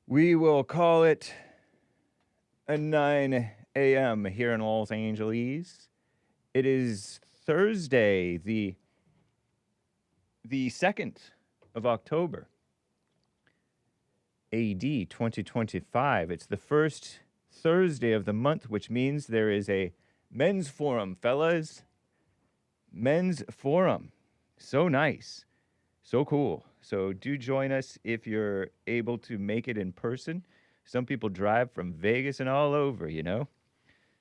We will call it a 9 a.m. here in Los Angeles. It is Thursday, the 2nd of October, AD 2025. It's the first Thursday of the month, which means there is a men's forum, fellas. Men's forum. So nice. So cool. So do join us if you're able to make it in person. Some people drive from Vegas and all over, you know?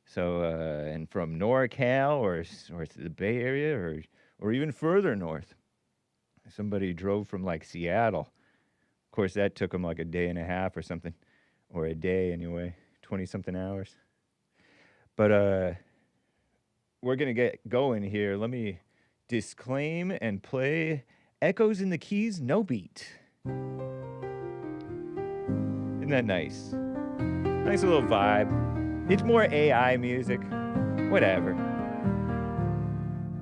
So, and from NorCal or to the Bay Area or even further north. Somebody drove from like Seattle. Of course, that took them like a day and a half or something. Or a day anyway, 20-something hours. But we're going to get going here. Let me disclaim and play Echoes in the Keys, no beat. Isn't that nice? Nice little vibe. It's more AI music. Whatever.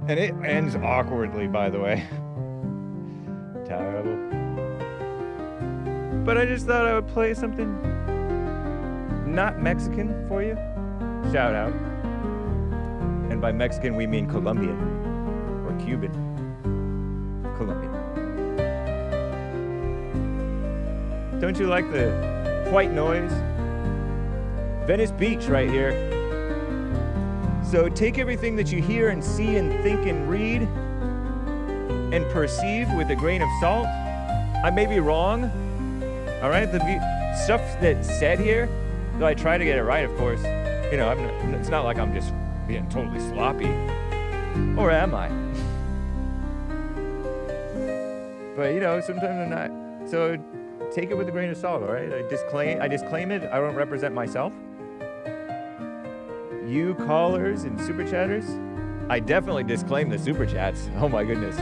And it ends awkwardly, by the way. Terrible. But I just thought I would play something not Mexican for you. Shout out. And by Mexican, we mean Colombian or Cuban. Colombian. Don't you like the white noise? Venice Beach right here. So take everything that you hear and see and think and read and perceive with a grain of salt. I may be wrong. All right, the stuff that's said here, though I try to get it right, of course. You know, it's not like I'm just being totally sloppy. Or am I? But, you know, sometimes I'm not. So take it with a grain of salt, all right? I disclaim it. I don't represent myself. You callers and super chatters, I definitely disclaim the super chats. Oh my goodness.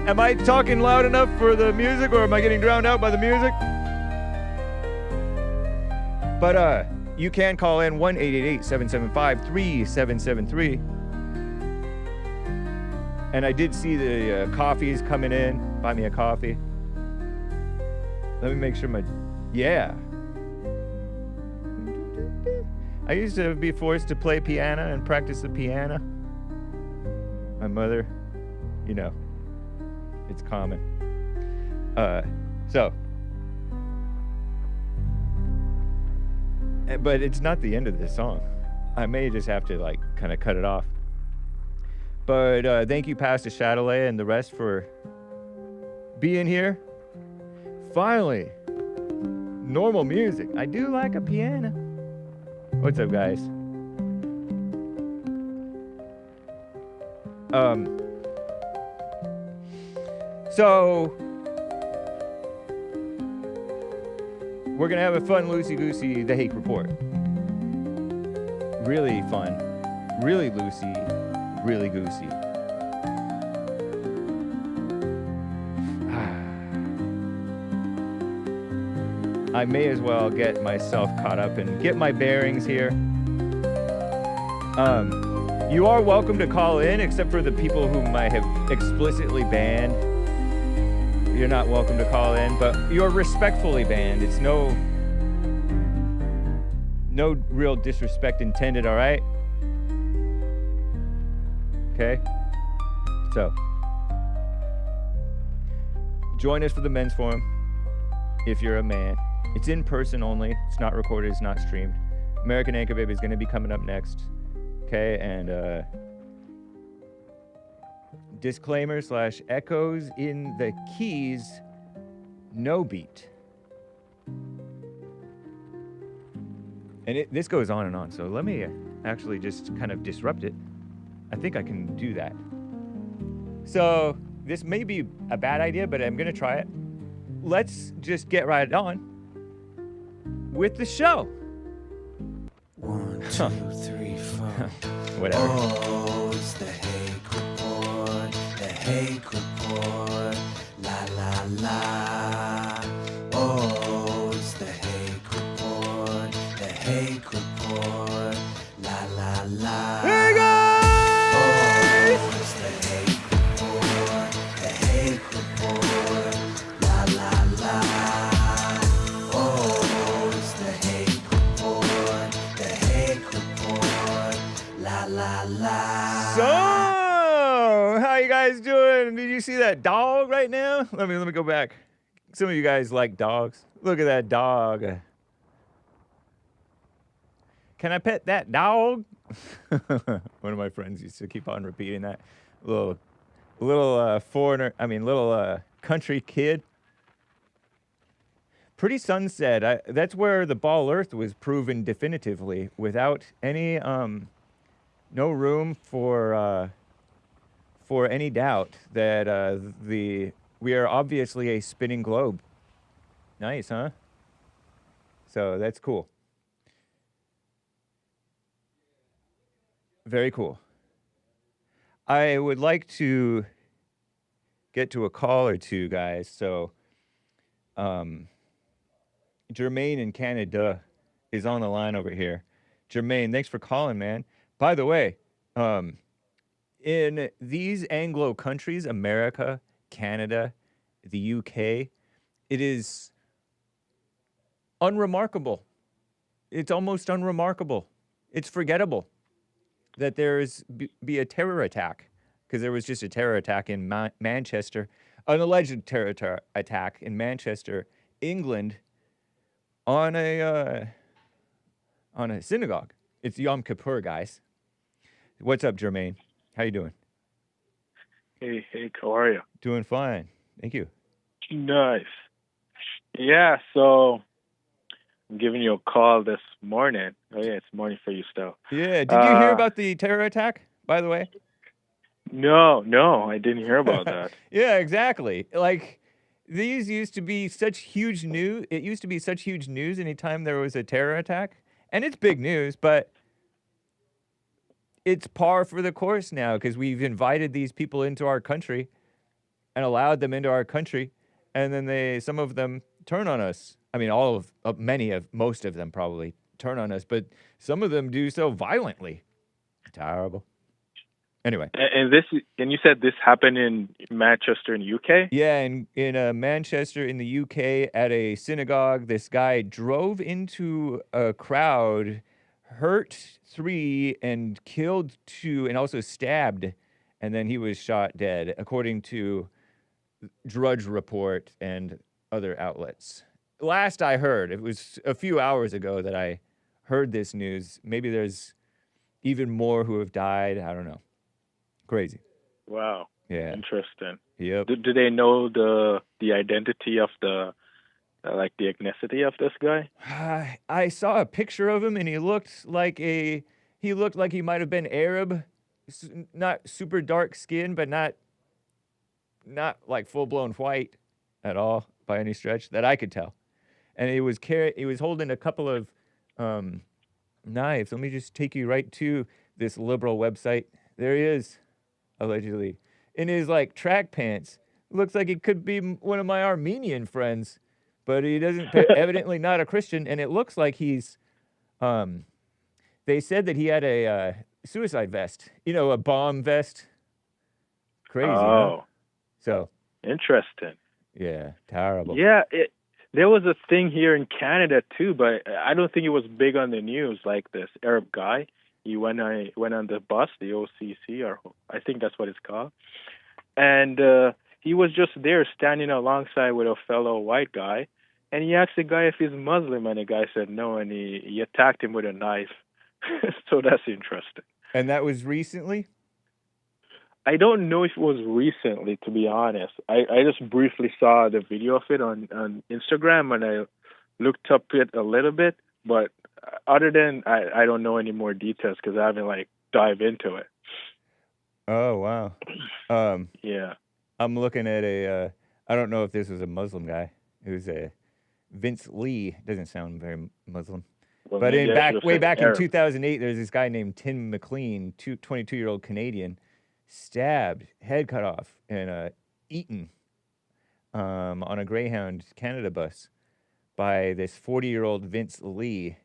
Am I talking loud enough for the music, or am I getting drowned out by the music? But you can call in 1-888-775-3773. And I did see the coffees coming in. Buy me a coffee. Let me make sure yeah. I used to be forced to play piano and practice the piano. My mother, you know, it's common. But it's not the end of this song. I may just have to like kind of cut it off. But thank you, Pastor Chatelet and the rest, for being here. Finally, normal music. I do like a piano. What's up, guys? So we're gonna have a fun loosey-goosey The Hake Report. Really fun, really loosey, really goosey. I may as well get myself caught up and get my bearings here. You are welcome to call in, except for the people whom I have explicitly banned. You're not welcome to call in, but you're respectfully banned. It's no real disrespect intended, all right? Okay? So, join us for the men's forum if you're a man. It's in person only. It's not recorded. It's not streamed. American Anchor Baby is going to be coming up next. Okay, and disclaimer / echoes in the keys, no beat. And this goes on and on, so let me actually just kind of disrupt it. I think I can do that. So this may be a bad idea, but I'm going to try it. Let's just get right on with the show. 1, 2, 3, 4. Whatever. Oh, it's the Hake Report. The Hake Report. La la la. Oh, it's the Hake Report. The Hake Report. La la la. Hey guys! Oh, it's the Hake Report. The Hake Report. La la la. guys doing? Did you see that dog right now? Let me go back. Some of you guys like dogs. Look at that dog. Can I pet that dog? One of my friends used to keep on repeating that. Little country kid. Pretty sunset. That's where the ball Earth was proven definitively, without any no room for any doubt that we are obviously a spinning globe. Nice, huh? So that's cool. Very cool. I would like to get to a call or two, guys. So, Jermaine in Canada is on the line over here. Jermaine, thanks for calling, man. By the way, in these Anglo countries, America, Canada, the UK, it is unremarkable. It's almost unremarkable. It's forgettable that there's be a terror attack, because there was just a terror attack in Manchester, an alleged terror attack in Manchester, England, on a synagogue. It's Yom Kippur, guys. What's up, Jermaine? How you doing? Hey, how are you? Doing fine. Thank you. Nice. Yeah, so I'm giving you a call this morning. Oh, yeah, it's morning for you still. Yeah, did you hear about the terror attack, by the way? No, I didn't hear about that. Yeah, exactly. Like, these used to be such huge news. It used to be such huge news anytime there was a terror attack. And it's big news, but it's par for the course now, because we've invited these people into our country and allowed them into our country, and then some of them turn on us. I mean, most of them probably turn on us, but some of them do so violently. Terrible. Anyway. And you said this happened in Manchester in the UK? Yeah, in Manchester in the UK at a synagogue, this guy drove into a crowd, hurt 3 and killed 2, and also stabbed, and then he was shot dead, according to Drudge Report and other outlets. Last I heard, it was a few hours ago that I heard this news. Maybe there's even more who have died. I don't know. Crazy. Wow. Yeah. Interesting. Yep. Do they know the identity of the ethnicity of this guy? I saw a picture of him, and he looked like he might have been Arab, not super dark skin, but not like full blown white at all by any stretch that I could tell. And he was holding a couple of knives. Let me just take you right to this liberal website. There he is, allegedly, in his like track pants. Looks like he could be one of my Armenian friends, but he doesn't. Evidently not a Christian, and it looks like he's. They said that he had a suicide vest. You know, a bomb vest. Crazy. Oh. Huh? So. Interesting. Yeah, terrible. Yeah, there was a thing here in Canada too, but I don't think it was big on the news. Like this Arab guy, he went on the bus, the OCC, or I think that's what it's called, and he was just there standing alongside with a fellow white guy, and he asked the guy if he's Muslim, and the guy said no, and he attacked him with a knife. So that's interesting. And that was recently? I don't know if it was recently, to be honest. I just briefly saw the video of it on Instagram, and I looked up it a little bit. But other than, I don't know any more details because I haven't, dive into it. Oh, wow. Yeah. I'm looking at I don't know if this was a Muslim guy. It was a Vince Lee. Doesn't sound very Muslim. Well, but way back Arab. in 2008, there's this guy named Tim McLean, 22-year-old Canadian, stabbed, head cut off, and eaten on a Greyhound Canada bus by this 40-year-old Vince Lee,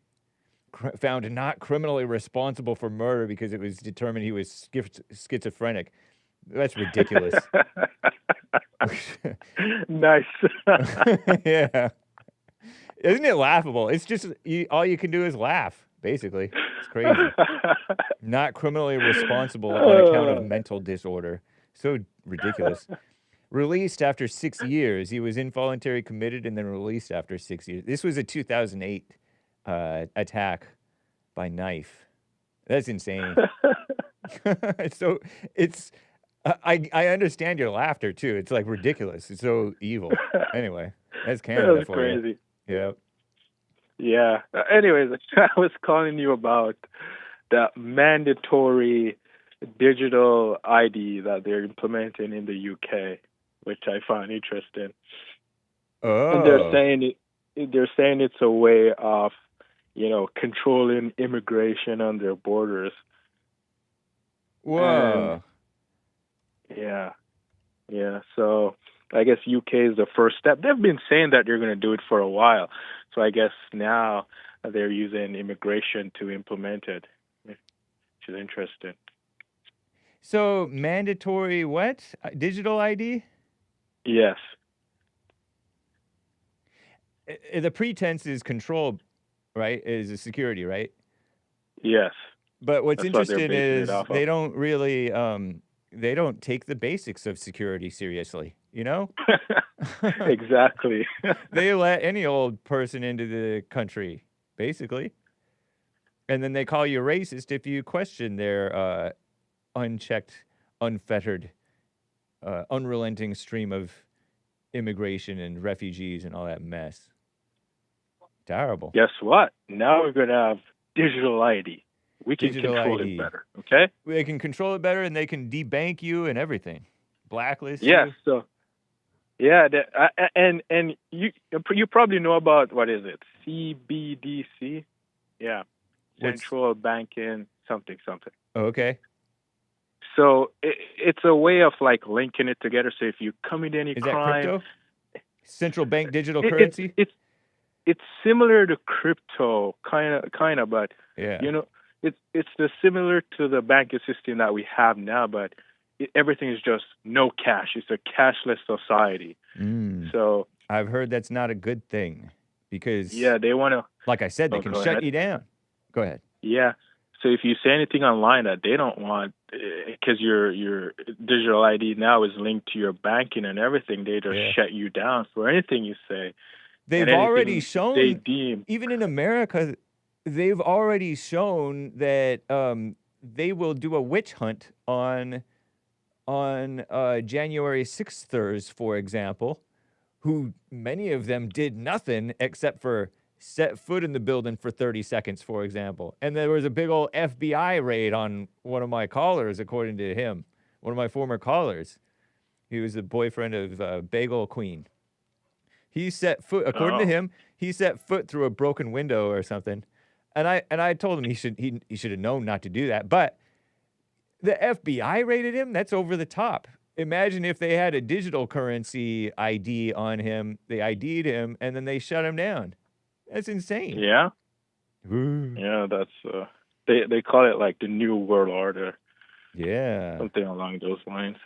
found not criminally responsible for murder because it was determined he was schizophrenic. That's ridiculous. Nice. Yeah. Isn't it laughable? It's just, all you can do is laugh, basically. It's crazy. Not criminally responsible on account of mental disorder. So ridiculous. Released after 6 years. He was involuntary committed and then released after 6 years. This was a 2008 attack by knife. That's insane. So it's, I understand your laughter too. It's like ridiculous. It's so evil. Anyway, that's Canada That's for crazy. you. Yeah. Yeah. Anyways, I was calling you about the mandatory digital ID that they're implementing in the UK, which I found interesting. Oh. And they're saying it's a way of, controlling immigration on their borders. Whoa. And, yeah. So I guess UK is the first step. They've been saying that they're going to do it for a while. So I guess now they're using immigration to implement it, which is interesting. So mandatory what? Digital ID? Yes. The pretense is control, right? Is a security, right? Yes. But what's That's what they're interesting basing it is off of. they don't really, they don't take the basics of security seriously, you know? Exactly. They let any old person into the country, basically. And then they call you racist if you question their unchecked, unfettered, unrelenting stream of immigration and refugees and all that mess. Terrible. Guess what? Now we're going to have digital ID. We can Digital control ID. it better, okay? They can control it better, and they can debank you and everything, blacklist Yes. you. So, yeah, and you probably know about, what is it? CBDC? Yeah. Central Banking something. Okay. So it's a way of like linking it together. So if you commit any Is crime, that crypto? Central bank digital it- currency? it's similar to crypto, kind of, but Yeah. it's similar to the banking system that we have now, but everything is just no cash. It's a cashless society. Mm. So I've heard that's not a good thing because, yeah, they want to. like I said, they Oh, can go shut ahead. you down. Go ahead. Yeah. So if you say anything online that they don't want, because your digital ID now is linked to your banking and everything, they just shut you down for anything you say. They've And anything already shown, they deem. even in America, they've already shown that they will do a witch hunt on January 6thers, for example, who many of them did nothing except for set foot in the building for 30 seconds, for example. And there was a big old FBI raid on one of my callers, according to him, one of my former callers. He was the boyfriend of Bagel Queen. He set foot, according to him, he set foot through a broken window or something. And I told him he should have known not to do that. But the FBI raided him. That's over the top. Imagine if they had a digital currency ID on him, they ID'd him, and then they shut him down. That's insane. Yeah. Ooh. Yeah, that's they call it like the New World Order. Yeah. Something along those lines.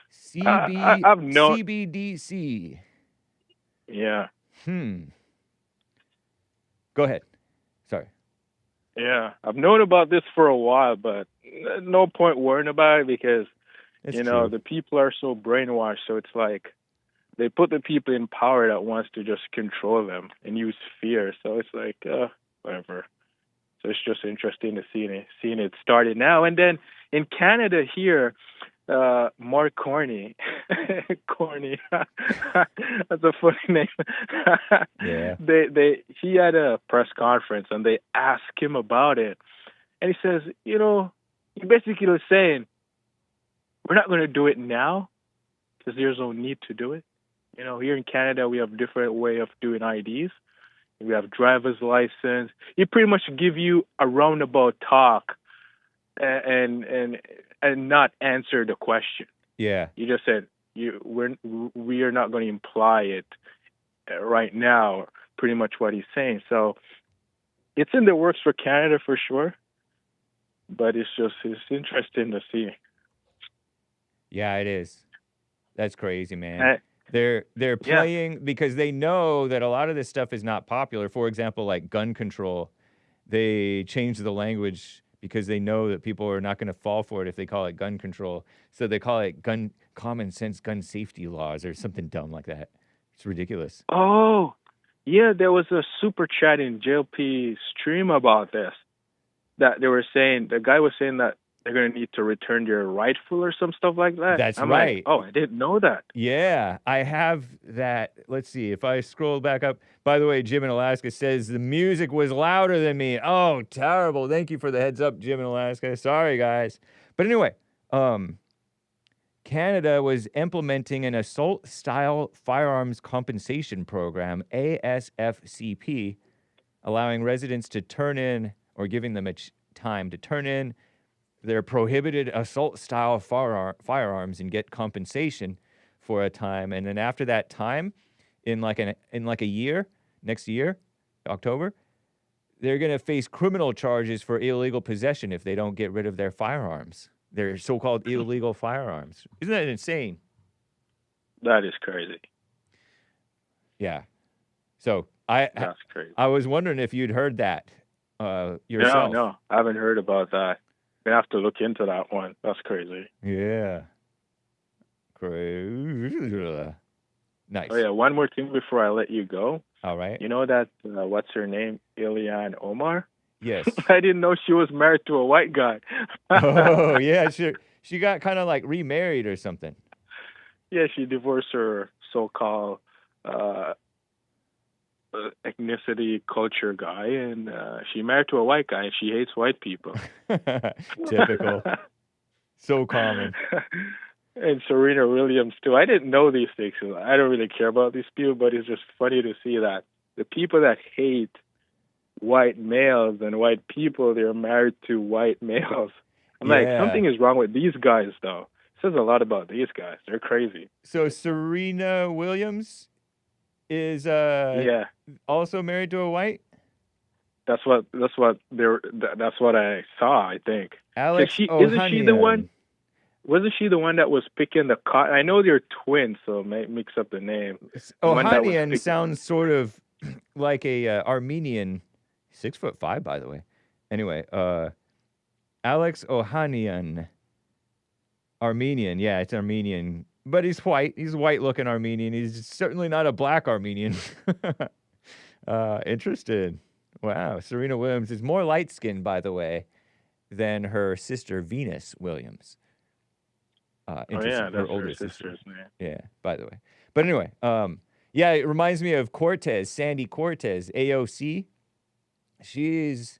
I've known- CBDC. Yeah. Go ahead. Sorry. Yeah. I've known about this for a while, but no point worrying about it because, That's the people are so brainwashed. So it's like they put the people in power that wants to just control them and use fear. So it's like, whatever. So it's just interesting to seeing it started now. And then in Canada here, Mark Corney, that's a funny name. Yeah. He had a press conference and they asked him about it, and he says, he basically was saying, we're not going to do it now because there's no need to do it. Here in Canada we have different way of doing IDs. We have driver's license. He pretty much give you a roundabout talk and not answer the question. Yeah. You just said we are not going to imply it right now. Pretty much what he's saying. So it's in the works for Canada for sure, but it's interesting to see. Yeah, it is. That's crazy, man. They're playing because they know that a lot of this stuff is not popular. For example, like gun control, they change the language because they know that people are not going to fall for it if they call it gun control. So they call it common sense gun safety laws or something dumb like that. It's ridiculous. Oh, yeah, there was a super chat in JLP stream about this. That they were saying, the guy was saying that they're going to need to return your rifle or some stuff like that. That's I'm right. like, oh, I didn't know that. Yeah, I have that. Let's see if I scroll back up. By the way, Jim in Alaska says the music was louder than me. Oh, terrible. Thank you for the heads up, Jim in Alaska. Sorry, guys. But anyway, Canada was implementing an assault-style firearms compensation program, ASFCP, allowing residents to turn in or giving them time to turn in their prohibited assault-style firearms and get compensation for a time. And then after that time, in like a year, next year, October, they're going to face criminal charges for illegal possession if they don't get rid of their firearms. Their so-called illegal firearms. Isn't that insane? That is crazy. Yeah. So That's crazy. I was wondering if you'd heard that yourself. No, I haven't heard about that. I have to look into that one. That's crazy. Yeah. Crazy. Nice. Oh, yeah. One more thing before I let you go. All right. You know that, what's her name? Ilhan Omar? Yes. I didn't know she was married to a white guy. Oh, yeah. She got kind of like remarried or something. Yeah, she divorced her so-called ethnicity culture guy, and she married to a white guy, and she hates white people. Typical. So common. And Serena Williams, too. I didn't know these things. I don't really care about these people, but it's just funny to see that the people that hate white males and white people, they're married to white males. I'm like, something is wrong with these guys, though. It says a lot about these guys. They're crazy. So Serena Williams is also married to a white? That's what I saw, I think. Alex isn't she the one? Wasn't she the one that was picking the cotton? I know they're twins, so mix up the name. Ohanian sounds sort of like a Armenian, 6'5", by the way. Anyway, Alex Ohanian, Armenian. Yeah, it's Armenian, but he's white. He's white-looking Armenian. He's certainly not a black Armenian. Interesting. Wow, Serena Williams is more light-skinned, by the way, than her sister Venus Williams. That's her older sister's name. Yeah, by the way. But anyway, yeah, it reminds me of Sandy Cortez, AOC. She's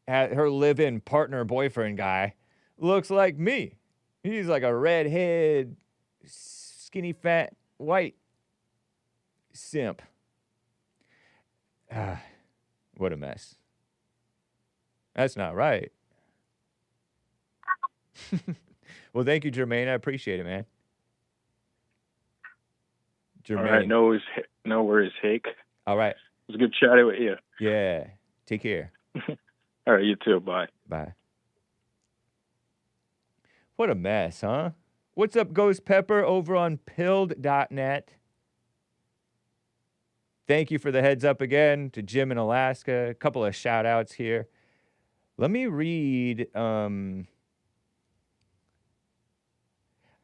her live-in partner boyfriend guy looks like me. He's like a redhead, skinny, fat, white simp. What a mess. That's not right. Well, thank you, Jermaine. I appreciate it, man. Jermaine. All right, no worries, Hake. All right. It was good chatting with you. Yeah. Take care. All right, you too. Bye. Bye. What a mess, huh? What's up, Ghost Pepper, over on pilled.net? Thank you for the heads up again to Jim in Alaska. A couple of shout outs here. Let me read some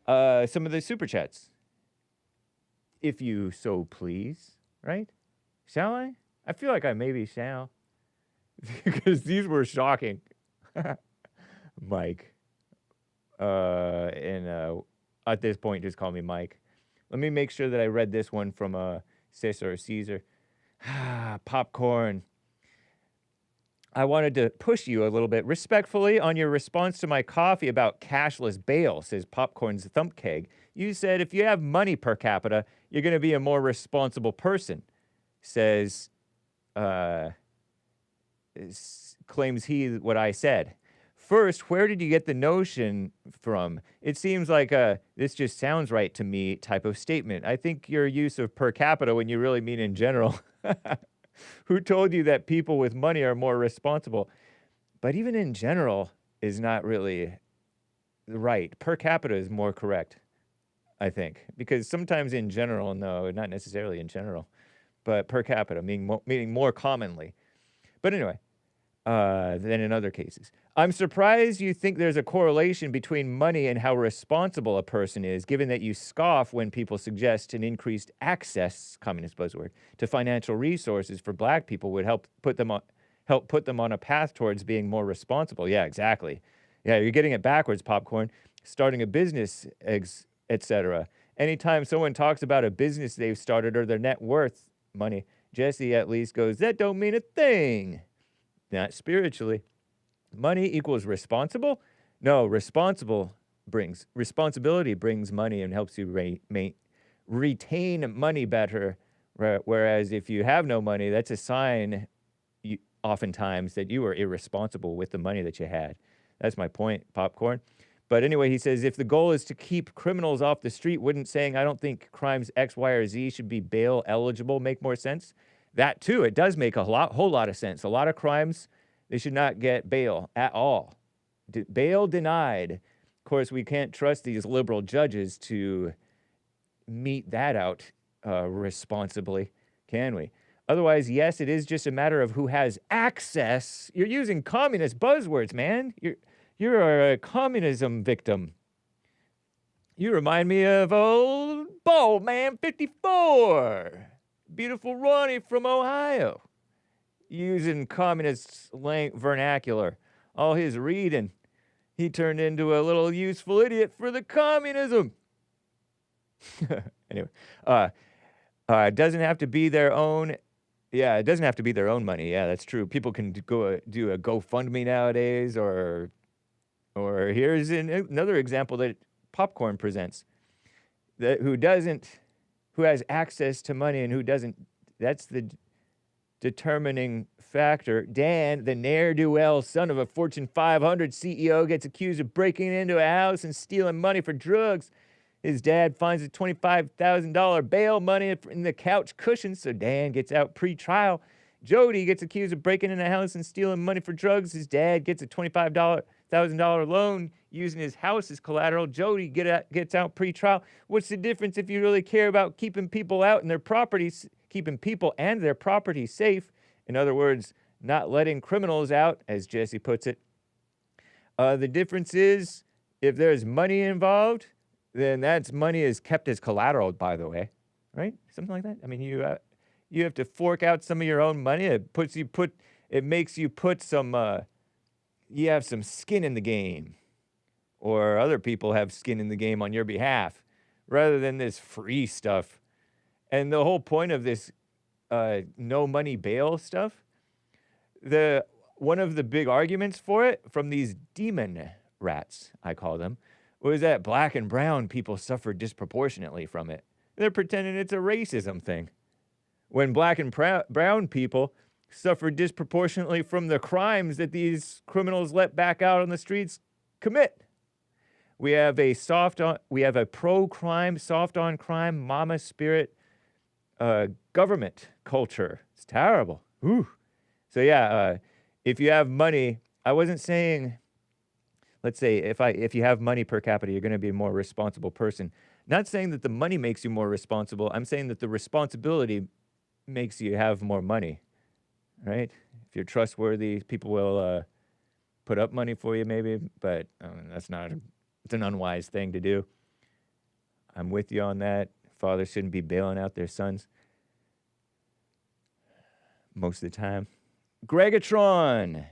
of the super chats, if you so please, right? Shall I? I feel like I maybe shall, because these were shocking. Mike. At this point, just call me Mike. Let me make sure that I read this one from Sis or Caesar. Popcorn. I wanted to push you a little bit respectfully on your response to my coffee about cashless bail, says Popcorn's Thump Keg. You said if you have money per capita, you're going to be a more responsible person, says, claims he what I said. First, where did you get the notion from? It seems like this just sounds right to me type of statement. I think your use of per capita when you really mean in general. Who told you that people with money are more responsible? But even in general is not really right. Per capita is more correct, I think. Because sometimes in general, no, not necessarily in general. But per capita, meaning more commonly. But anyway, than in other cases. I'm surprised you think there's a correlation between money and how responsible a person is, given that you scoff when people suggest an increased access, communist buzzword, to financial resources for black people would help put them on a path towards being more responsible. Yeah, exactly. Yeah, you're getting it backwards, Popcorn. Starting a business, etc. Anytime someone talks about a business they've started or their net worth, money, Jesse at least goes, that don't mean a thing. Not spiritually. Money equals responsible? No, responsibility brings money and helps you retain money better. Whereas if you have no money, that's a sign oftentimes that you were irresponsible with the money that you had. That's my point, Popcorn. But anyway, he says, if the goal is to keep criminals off the street, wouldn't saying, I don't think crimes X, Y, or Z should be bail eligible make more sense? That too, it does make a whole lot of sense. A lot of crimes, they should not get bail at all. Bail denied. Of course, we can't trust these liberal judges to mete that out responsibly, can we? Otherwise, yes, it is just a matter of who has access. You're using communist buzzwords, man. You're a communism victim. You remind me of old Bald Man 54. Beautiful Ronnie from Ohio. Using communist vernacular. All his reading. He turned into a little useful idiot for the communism. Anyway, it doesn't have to be their own. Yeah, it doesn't have to be their own money. Yeah, that's true. People can go do a GoFundMe nowadays, or here's another example that Popcorn presents. Who has access to money and who doesn't. That's the determining factor. Dan, the ne'er-do-well son of a Fortune 500 CEO, gets accused of breaking into a house and stealing money for drugs. His dad finds a $25,000 bail money in the couch cushion, so Dan gets out pre-trial. Jody gets accused of breaking into a house and stealing money for drugs. His dad gets a $25,000 loan using his house as collateral. Jody gets out pre-trial. What's the difference if you really care about keeping people out and their properties, keeping people and their property safe? In other words, not letting criminals out, as Jesse puts it. The difference is, if there's money involved, then that money is kept as collateral, by the way, right? Something like that. I mean, you have to fork out some of your own money. It makes you put some. You have some skin in the game, or other people have skin in the game on your behalf, rather than this free stuff. And the whole point of this no money bail stuff, one of the big arguments for it from these demon rats, I call them, was that black and brown people suffer disproportionately from it. They're pretending it's a racism thing, when black and brown people suffer disproportionately from the crimes that these criminals let back out on the streets commit. We have a pro-crime, soft-on-crime, mama spirit government culture. It's terrible. Ooh. So yeah, if you have money, I wasn't saying, let's say if you have money per capita, you're going to be a more responsible person. Not saying that the money makes you more responsible. I'm saying that the responsibility makes you have more money, right? If you're trustworthy, people will put up money for you maybe, but it's an unwise thing to do. I'm with you on that. Fathers shouldn't be bailing out their sons most of the time. Greggatron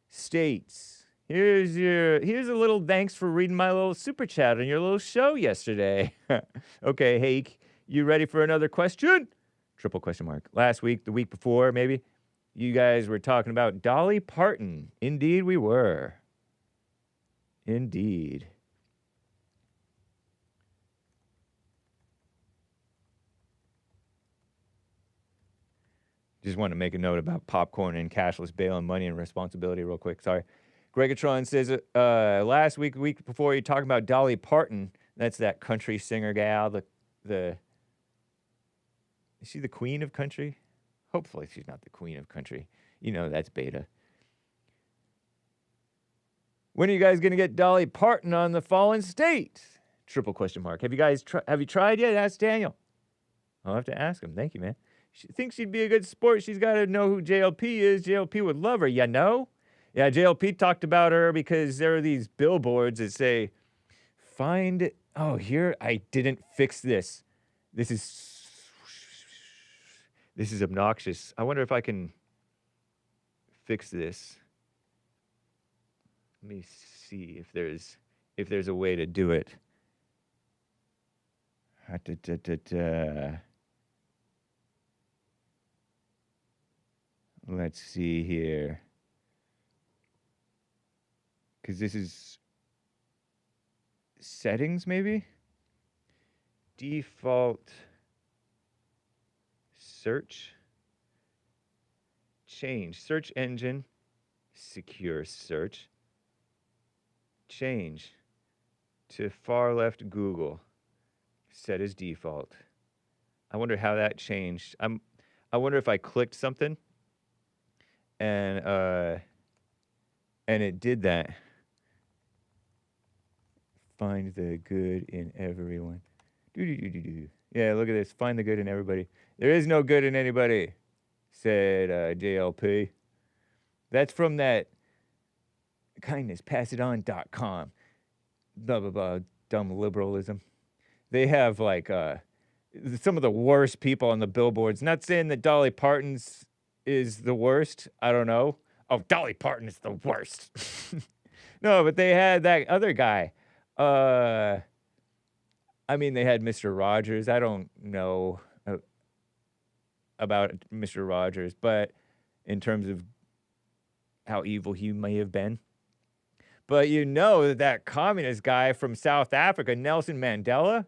states, here's a little thanks for reading my little super chat on your little show yesterday. Okay, Hake, you ready for another question? Triple question mark. Last week, the week before, maybe, you guys were talking about Dolly Parton. Indeed, we were. Indeed. Just want to make a note about popcorn and cashless bail and money and responsibility real quick. Sorry. Greggatron says, last week, the week before, you talking about Dolly Parton. That's that country singer gal. Is she the queen of country? Hopefully she's not the queen of country. You know, that's beta. When are you guys going to get Dolly Parton on the Fallen State? Triple question mark. Have you guys have you tried yet? Ask Daniel. I'll have to ask him. Thank you, man. She thinks she'd be a good sport. She's got to know who JLP is. JLP would love her, you know? Yeah, JLP talked about her because there are these billboards that say, find... Oh, here, I didn't fix this. This is obnoxious. I wonder if I can fix this. Let me see if there's a way to do it. Let's see here. Because this is settings, maybe? Default search. Change. Search engine. Secure search. Change to far left Google. Set as default. I wonder how that changed. I wonder if I clicked something and it did that. Find the good in everyone. Yeah, look at this. Find the good in everybody. There is no good in anybody, said JLP. That's from that kindnesspassidon.com. Blah, blah, blah. Dumb liberalism. They have, like, some of the worst people on the billboards. Not saying that Dolly Parton's is the worst. I don't know. Oh, Dolly Parton is the worst. No, but they had that other guy. I mean, they had Mr. Rogers. I don't know about Mr. Rogers, but in terms of how evil he may have been. But you know that communist guy from South Africa, Nelson Mandela.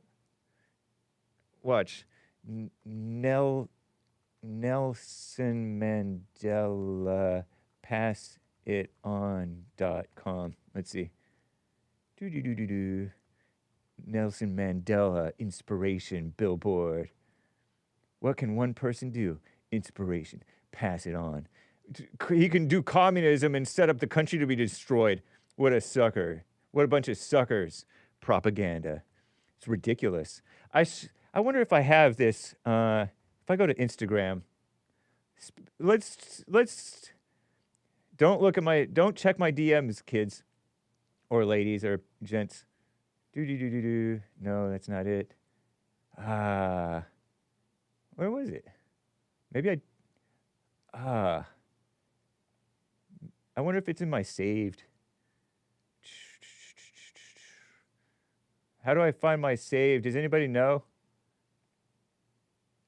Watch. Nelson Mandela passiton.com. Let's see. Nelson Mandela inspiration billboard. What can one person do? Inspiration. Pass it on. He can do communism and set up the country to be destroyed. What a sucker. What a bunch of suckers. Propaganda. It's ridiculous. I wonder if I have this. If I go to Instagram, let's don't check my DMs, kids or ladies or gents. No, that's not it. Where was it? Maybe I wonder if it's in my saved. How do I find my saved? Does anybody know?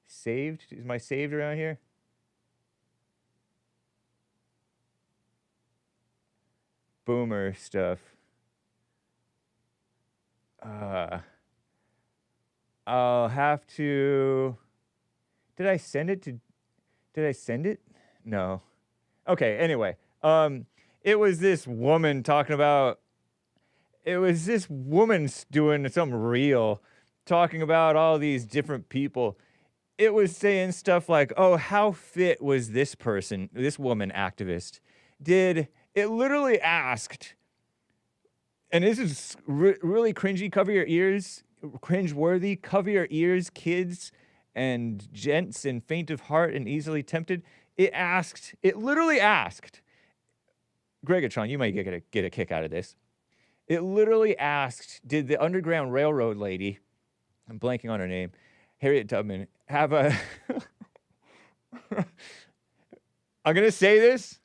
Saved? Is my saved around here? Boomer stuff. I'll have to... Did I send it? No. Okay, anyway. It was this woman talking about... It was this woman doing some reel, talking about all these different people. It was saying stuff like, oh, how fit was this person, this woman activist? It literally asked, and this is really cringy, cover your ears, cringe-worthy, cover your ears, kids and gents and faint of heart and easily tempted. It literally asked, Greggatron, you might get a kick out of this. It literally asked, did the Underground Railroad lady, I'm blanking on her name, Harriet Tubman, have a... I'm going to say this.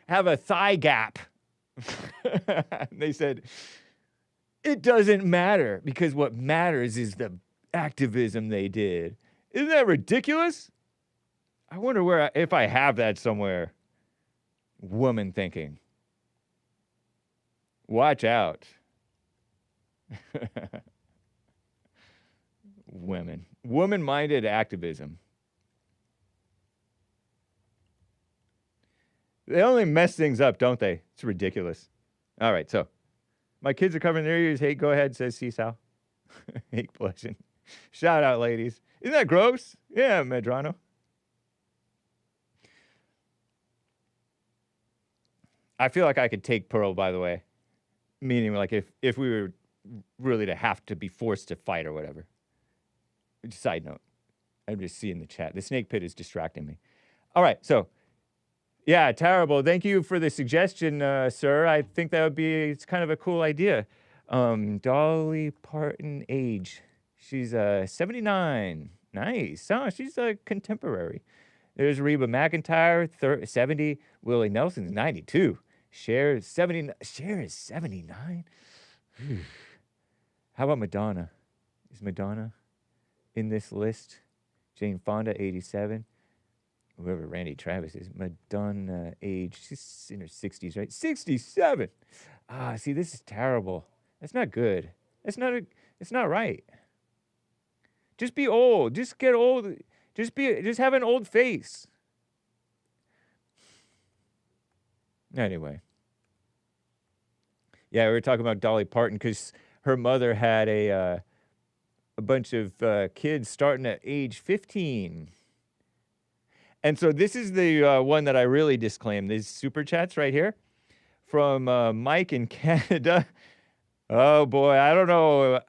Have a thigh gap. They said, it doesn't matter because what matters is the activism they did. Isn't that ridiculous? I wonder if I have that somewhere. Woman thinking. Watch out. Women. Woman-minded activism. They only mess things up, don't they? It's ridiculous. All right, so my kids are covering their ears. Hake, go ahead, says Seesaw. Hake blushing. Shout out, ladies. Isn't that gross? Yeah, Medrano. I feel like I could take Pearl, by the way. Meaning, like, if we were really to have to be forced to fight or whatever. Side note. I'm just seeing the chat. The snake pit is distracting me. All right, so yeah, terrible. Thank you for the suggestion, sir. I think that would be, it's kind of a cool idea. Dolly Parton age. She's 79. Nice. Oh, she's a contemporary. There's Reba McEntire, 70. Willie Nelson's 92. Cher is 70. Cher is 79. How about Madonna? Is Madonna in this list? Jane Fonda, 87. Whoever Randy Travis is. Madonna age. She's in her 60s, right? 67. Ah, see, this is terrible. That's not good. It's not right. Just be old. Just get old. Just have an old face. Anyway. Yeah, we were talking about Dolly Parton because her mother had a bunch of kids starting at age 15. And so this is the one that I really disclaim. These super chats right here from Mike in Canada. Oh, boy, I don't know.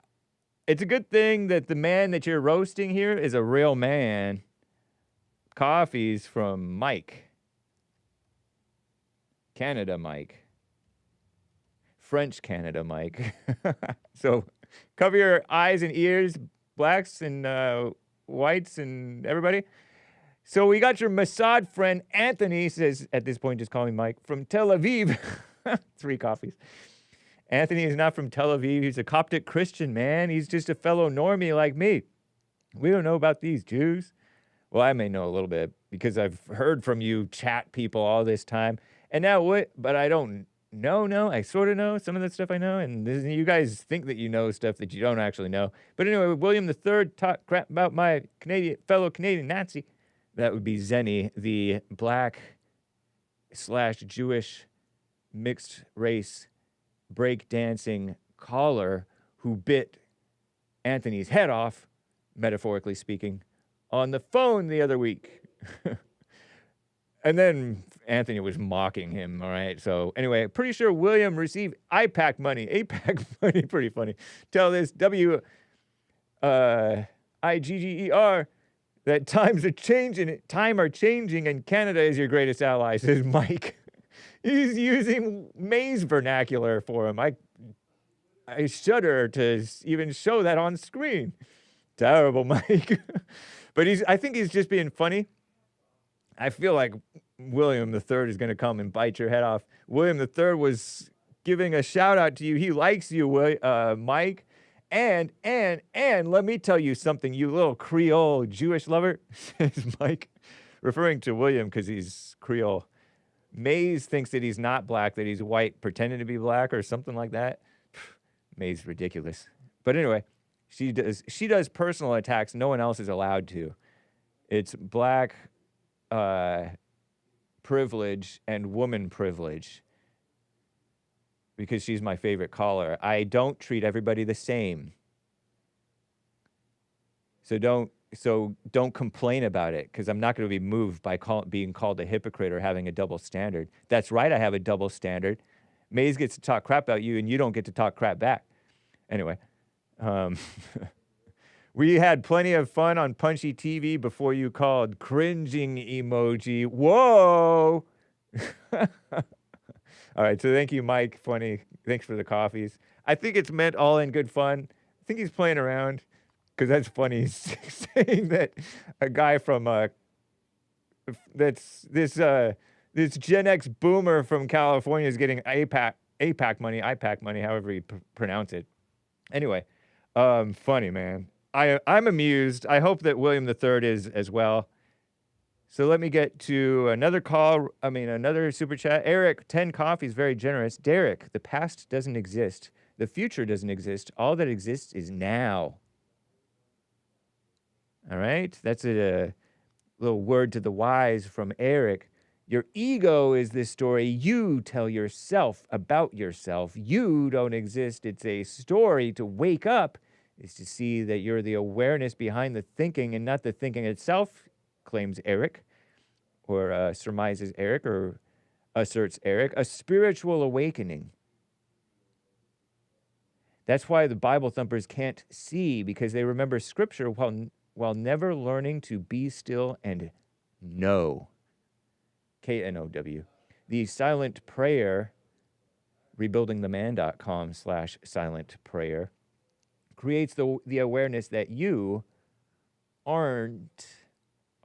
It's a good thing that the man that you're roasting here is a real man. Coffee's from Mike. Canada Mike. French Canada Mike. So cover your eyes and ears, blacks and whites and everybody. So we got your Mossad friend Anthony, says at this point just call me Mike, from Tel Aviv. 3 coffees. Anthony is not from Tel Aviv. He's a Coptic Christian, man. He's just a fellow normie like me. We don't know about these Jews. Well, I may know a little bit because I've heard from you chat people all this time. And now what? But I don't know. I sort of know some of the stuff I know. And you guys think that you know stuff that you don't actually know. But anyway, William III talked crap about my fellow Canadian Nazi. That would be Zenny, the black/Jewish mixed race break-dancing caller who bit Anthony's head off, metaphorically speaking, on the phone the other week. And then Anthony was mocking him, all right? So anyway, pretty sure William received AIPAC money. AIPAC money, pretty funny. Tell this WIGGER that times are changing and Canada is your greatest ally, says Mike. He's using May's vernacular for him. I shudder to even show that on screen. Terrible, Mike. But I think he's just being funny. I feel like William III is going to come and bite your head off. William III was giving a shout out to you. He likes you, Mike. And let me tell you something, you little Creole Jewish lover, says Mike, referring to William because he's Creole. Mays thinks that he's not black, that he's white, pretending to be black or something like that. Mays ridiculous. But anyway, she does personal attacks. No one else is allowed to. It's black privilege and woman privilege because she's my favorite caller. I don't treat everybody the same. So don't complain about it because I'm not going to be moved by being called a hypocrite or having a double standard. That's right, I have a double standard. Mays gets to talk crap about you and you don't get to talk crap back. Anyway, we had plenty of fun on Punchy TV before you called cringing emoji. Whoa! All right, so thank you, Mike. Funny. Thanks for the coffees. I think it's meant all in good fun. I think he's playing around. Because that's funny, saying that a guy from this Gen X boomer from California is getting AIPAC money, however you pronounce it. Anyway, funny, man. I'm amused. I hope that William III is as well. So let me get to another super chat. Eric, 10 coffees, very generous. Derrick, the past doesn't exist. The future doesn't exist. All that exists is now. All right, that's a little word to the wise from Eric. Your ego is this story you tell yourself about yourself. You don't exist. It's a story. To wake up is to see that you're the awareness behind the thinking and not the thinking itself, claims Eric, or surmises Eric, or asserts Eric. A spiritual awakening. That's why the Bible thumpers can't see, because they remember Scripture while while never learning to be still and know. KNOW. The silent prayer, rebuildingtheman.com/silent prayer, creates the awareness that you are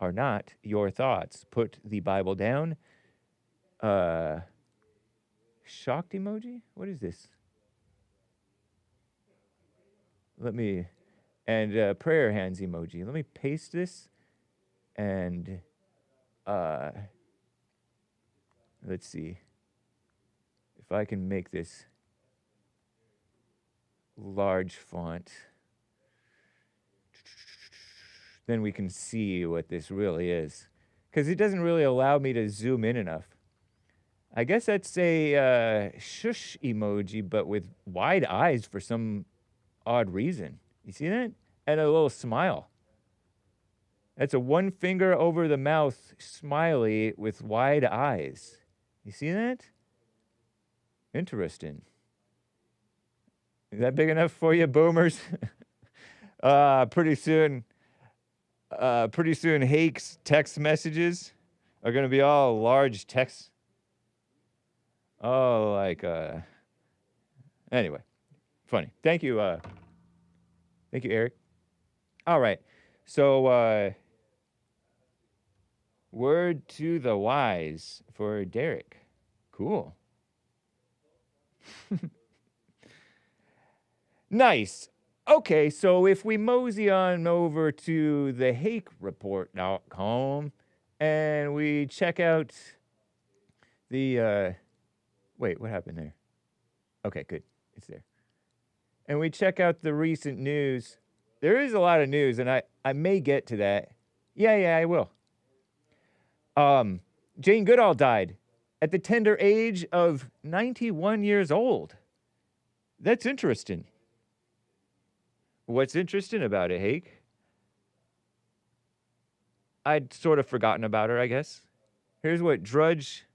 not your thoughts. Put the Bible down. Shocked emoji? What is this? And prayer hands emoji. Let me paste this and let's see if I can make this large font. Then we can see what this really is. Because it doesn't really allow me to zoom in enough. I guess that's a shush emoji, but with wide eyes for some odd reason. You see that? And a little smile. That's a one finger over the mouth smiley with wide eyes. You see that? Interesting. Is that big enough for you, boomers? Pretty soon, Hake's text messages are going to be all large text. Oh, like, anyway, funny. Thank you, Eric. All right, so, word to the wise for Derrick. Cool. Nice. Okay, so if we mosey on over to the HakeReport.com and we check out the, wait, what happened there? Okay, good. It's there. And we check out the recent news. There is a lot of news, and I may get to that. Yeah, I will. Jane Goodall died at the tender age of 91 years old. That's interesting. What's interesting about it, Hake? I'd sort of forgotten about her, I guess. Here's what Drudge...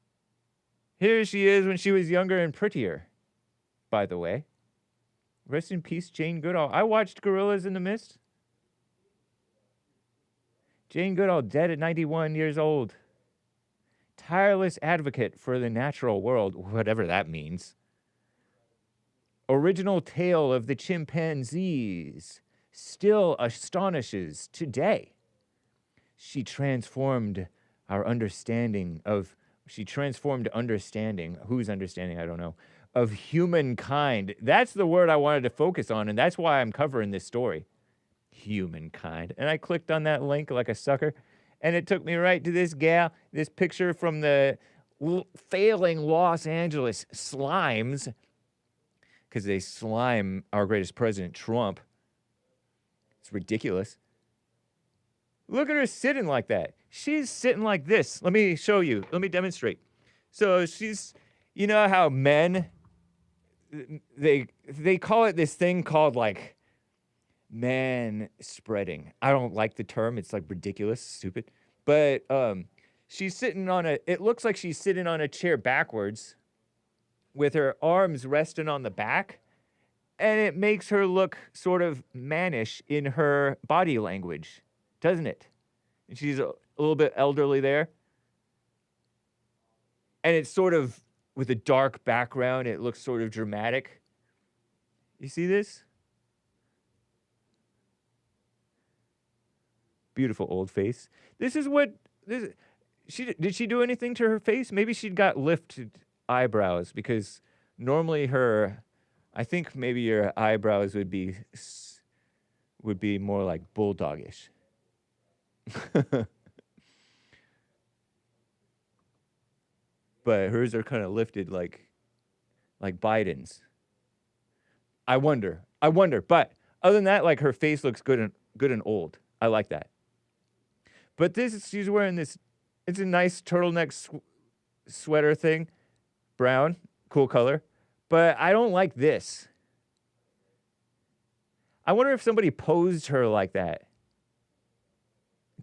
Here she is when she was younger and prettier, by the way. Rest in peace, Jane Goodall. I watched Gorillas in the Mist. Jane Goodall dead at 91 years old. Tireless advocate for the natural world, whatever that means. Original tale of the chimpanzees still astonishes today. She transformed understanding, whose understanding, I don't know, of humankind. That's the word I wanted to focus on, and that's why I'm covering this story. Humankind. And I clicked on that link like a sucker, and it took me right to this gal, this picture from the failing Los Angeles Slimes, because they slime our greatest president, Trump. It's ridiculous. Look at her sitting like that. She's sitting like this. Let me show you. Let me demonstrate. So she's, you know how men, they call it this thing called like man spreading. I don't like the term. It's like ridiculous, stupid. But she's sitting on it looks like she's sitting on a chair backwards with her arms resting on the back. And it makes her look sort of mannish in her body language, doesn't it? And she's a little bit elderly there. And it's sort of with a dark background. It looks sort of dramatic. You see this? Beautiful old face. Did she do anything to her face? Maybe she'd got lifted eyebrows, because normally I think maybe your eyebrows would be more like bulldogish. But hers are kind of lifted like Biden's. I wonder. But other than that, like, her face looks good and old. I like that. But she's wearing this. It's a nice turtleneck sweater thing, brown, cool color. But I don't like this. I wonder if somebody posed her like that.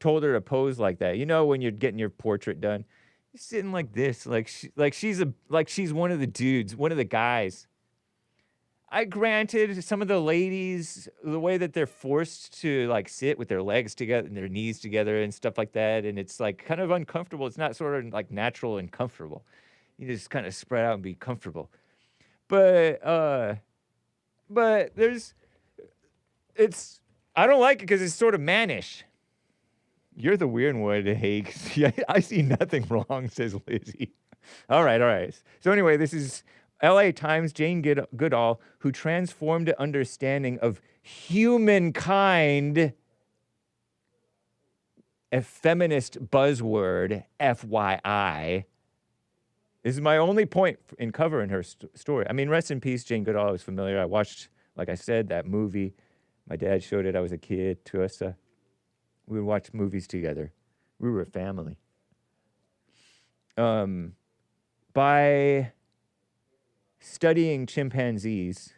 Told her to pose like that. You know, when you're getting your portrait done, you're sitting like this, like she's one of the dudes, one of the guys. I granted some of the ladies, the way that they're forced to like sit with their legs together and their knees together and stuff like that, and it's like kind of uncomfortable. It's not sort of like natural and comfortable. You just kind of spread out and be comfortable. But there's, it's, I don't like it because it's sort of mannish. You're the weird one, Hake. Yeah, I see nothing wrong, says Lizzie. All right. So anyway, this is LA Times, Jane Goodall, who transformed understanding of humankind, a feminist buzzword, FYI. This is my only point in covering her story. I mean, rest in peace, Jane Goodall. I was familiar. I watched, like I said, that movie. My dad showed it. I was a kid to us. We would watch movies together. We were a family. By studying chimpanzees,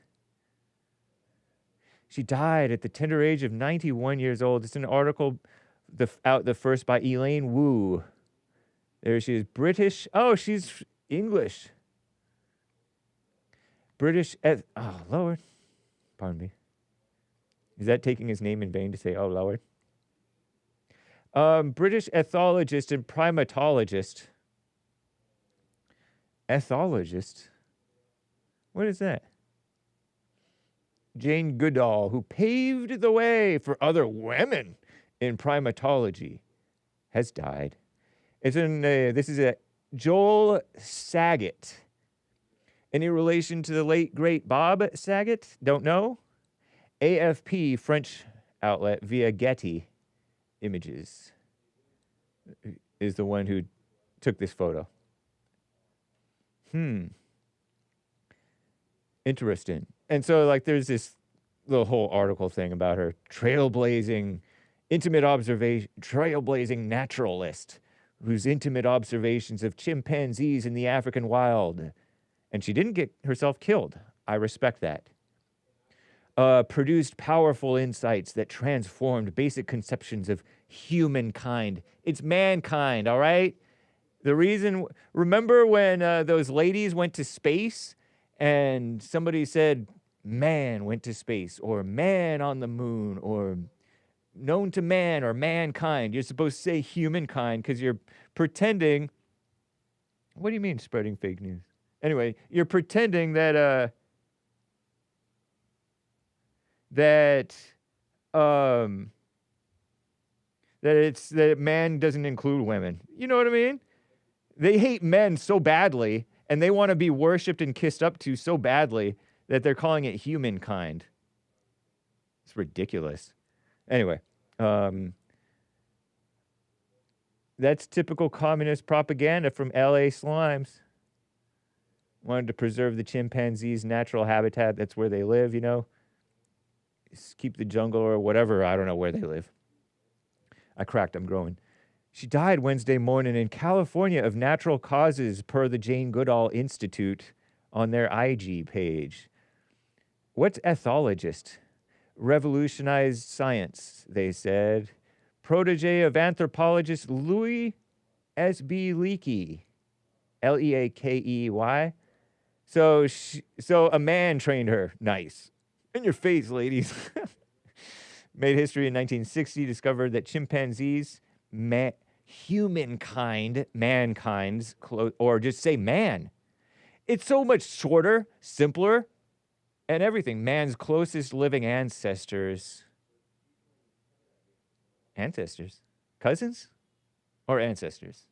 she died at the tender age of 91 years old. It's an article out the first by Elaine Wu. There she is, British. Oh, she's English. British. Oh, Lord. Pardon me. Is that taking his name in vain to say, oh, Lord? British ethologist and primatologist. Ethologist? What is that? Jane Goodall, who paved the way for other women in primatology, has died. It's in this is a Joel Saget. Any relation to the late great Bob Saget? Don't know. AFP French outlet via Getty Images is the one who took this photo. Interesting. And so, like, there's this little whole article thing about her trailblazing naturalist whose intimate observations of chimpanzees in the African wild. And she didn't get herself killed. I respect that. Produced powerful insights that transformed basic conceptions of humankind. It's mankind, all right? The reason, remember when those ladies went to space and somebody said, man went to space, or man on the moon, or known to man, or mankind. You're supposed to say humankind because you're pretending. What do you mean spreading fake news? Anyway, you're pretending that that man doesn't include women. You know what I mean? They hate men so badly, and they want to be worshipped and kissed up to so badly that they're calling it humankind. It's ridiculous. Anyway, that's typical communist propaganda from LA Slimes. Wanted to preserve the chimpanzees' natural habitat. That's where they live, you know. Keep the jungle or whatever. I don't know where they live. I cracked. I'm growing. She died Wednesday morning in California of natural causes, per the Jane Goodall Institute on their IG page. What's ethologist? Revolutionized science, they said. Protege of anthropologist Louis S.B. Leakey. Leakey. So a man trained her. Nice. In your face, ladies. Made history in 1960, discovered that chimpanzees, mankind's, or just say man. It's so much shorter, simpler, and everything. Man's closest living ancestors. Ancestors? Cousins? Or ancestors?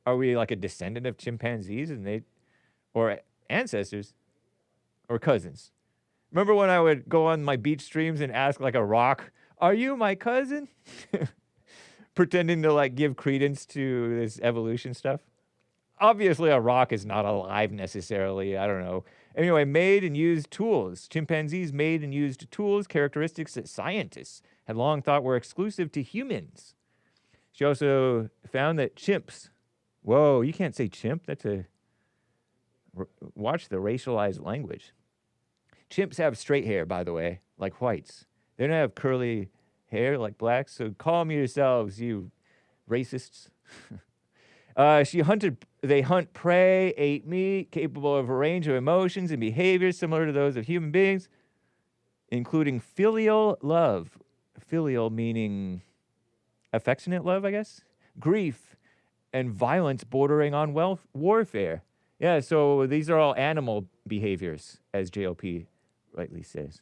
Are we like a descendant of chimpanzees or ancestors? Or cousins? Remember when I would go on my beach streams and ask like a rock, are you my cousin? Pretending to like give credence to this evolution stuff. Obviously a rock is not alive necessarily. I don't know. Anyway, made and used tools. Chimpanzees made and used tools, characteristics that scientists had long thought were exclusive to humans. She also found that chimps. Whoa, you can't say chimp. Watch the racialized language. Chimps have straight hair, by the way, like whites. They don't have curly hair like blacks, so calm yourselves, you racists. She hunted They hunt prey, ate meat, capable of a range of emotions and behaviors similar to those of human beings, including filial love. Filial meaning affectionate love, I guess. Grief and violence bordering on warfare. Yeah, so these are all animal behaviors, as JLP rightly says.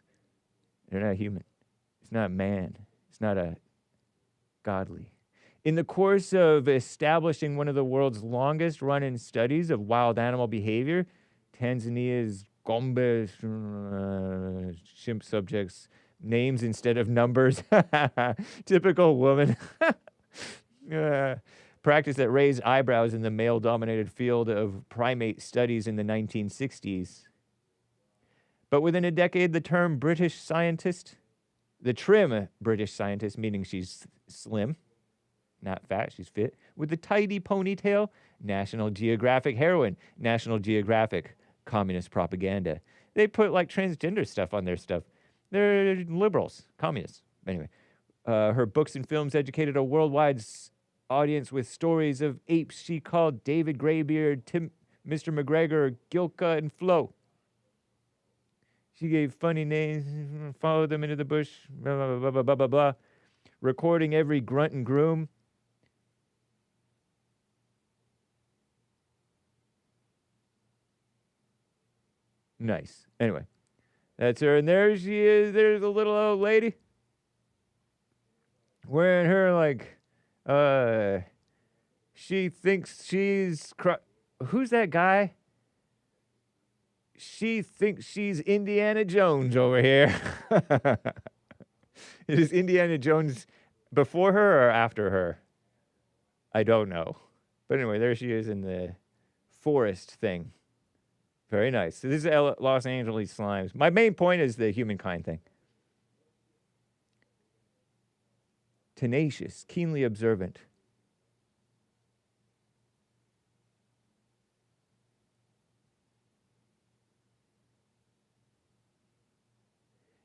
They're not human. It's not man. It's not a godly. In the course of establishing one of the world's longest running studies of wild animal behavior, Tanzania's Gombe chimp subjects names instead of numbers. Typical woman. Practice that raised eyebrows in the male-dominated field of primate studies in the 1960s. But within a decade, the term British scientist, the trim British scientist, meaning she's slim, not fat, she's fit, with the tidy ponytail, National Geographic heroine, National Geographic communist propaganda. They put like transgender stuff on their stuff. They're liberals, communists. Anyway, her books and films educated a worldwide audience with stories of apes she called David Greybeard, Mr. McGregor, Gilka, and Flo. She gave funny names, followed them into the bush, blah, blah, blah, blah, blah, blah, blah, recording every grunt and groom. Nice. Anyway, that's her. And there she is. There's a little old lady wearing her, like, she thinks she's... Who's that guy? She thinks she's Indiana Jones over here. Is Indiana Jones before her or after her? I don't know. But anyway, there she is in the forest thing. Very nice. So this is Los Angeles Slimes. My main point is the humankind thing. Tenacious, keenly observant.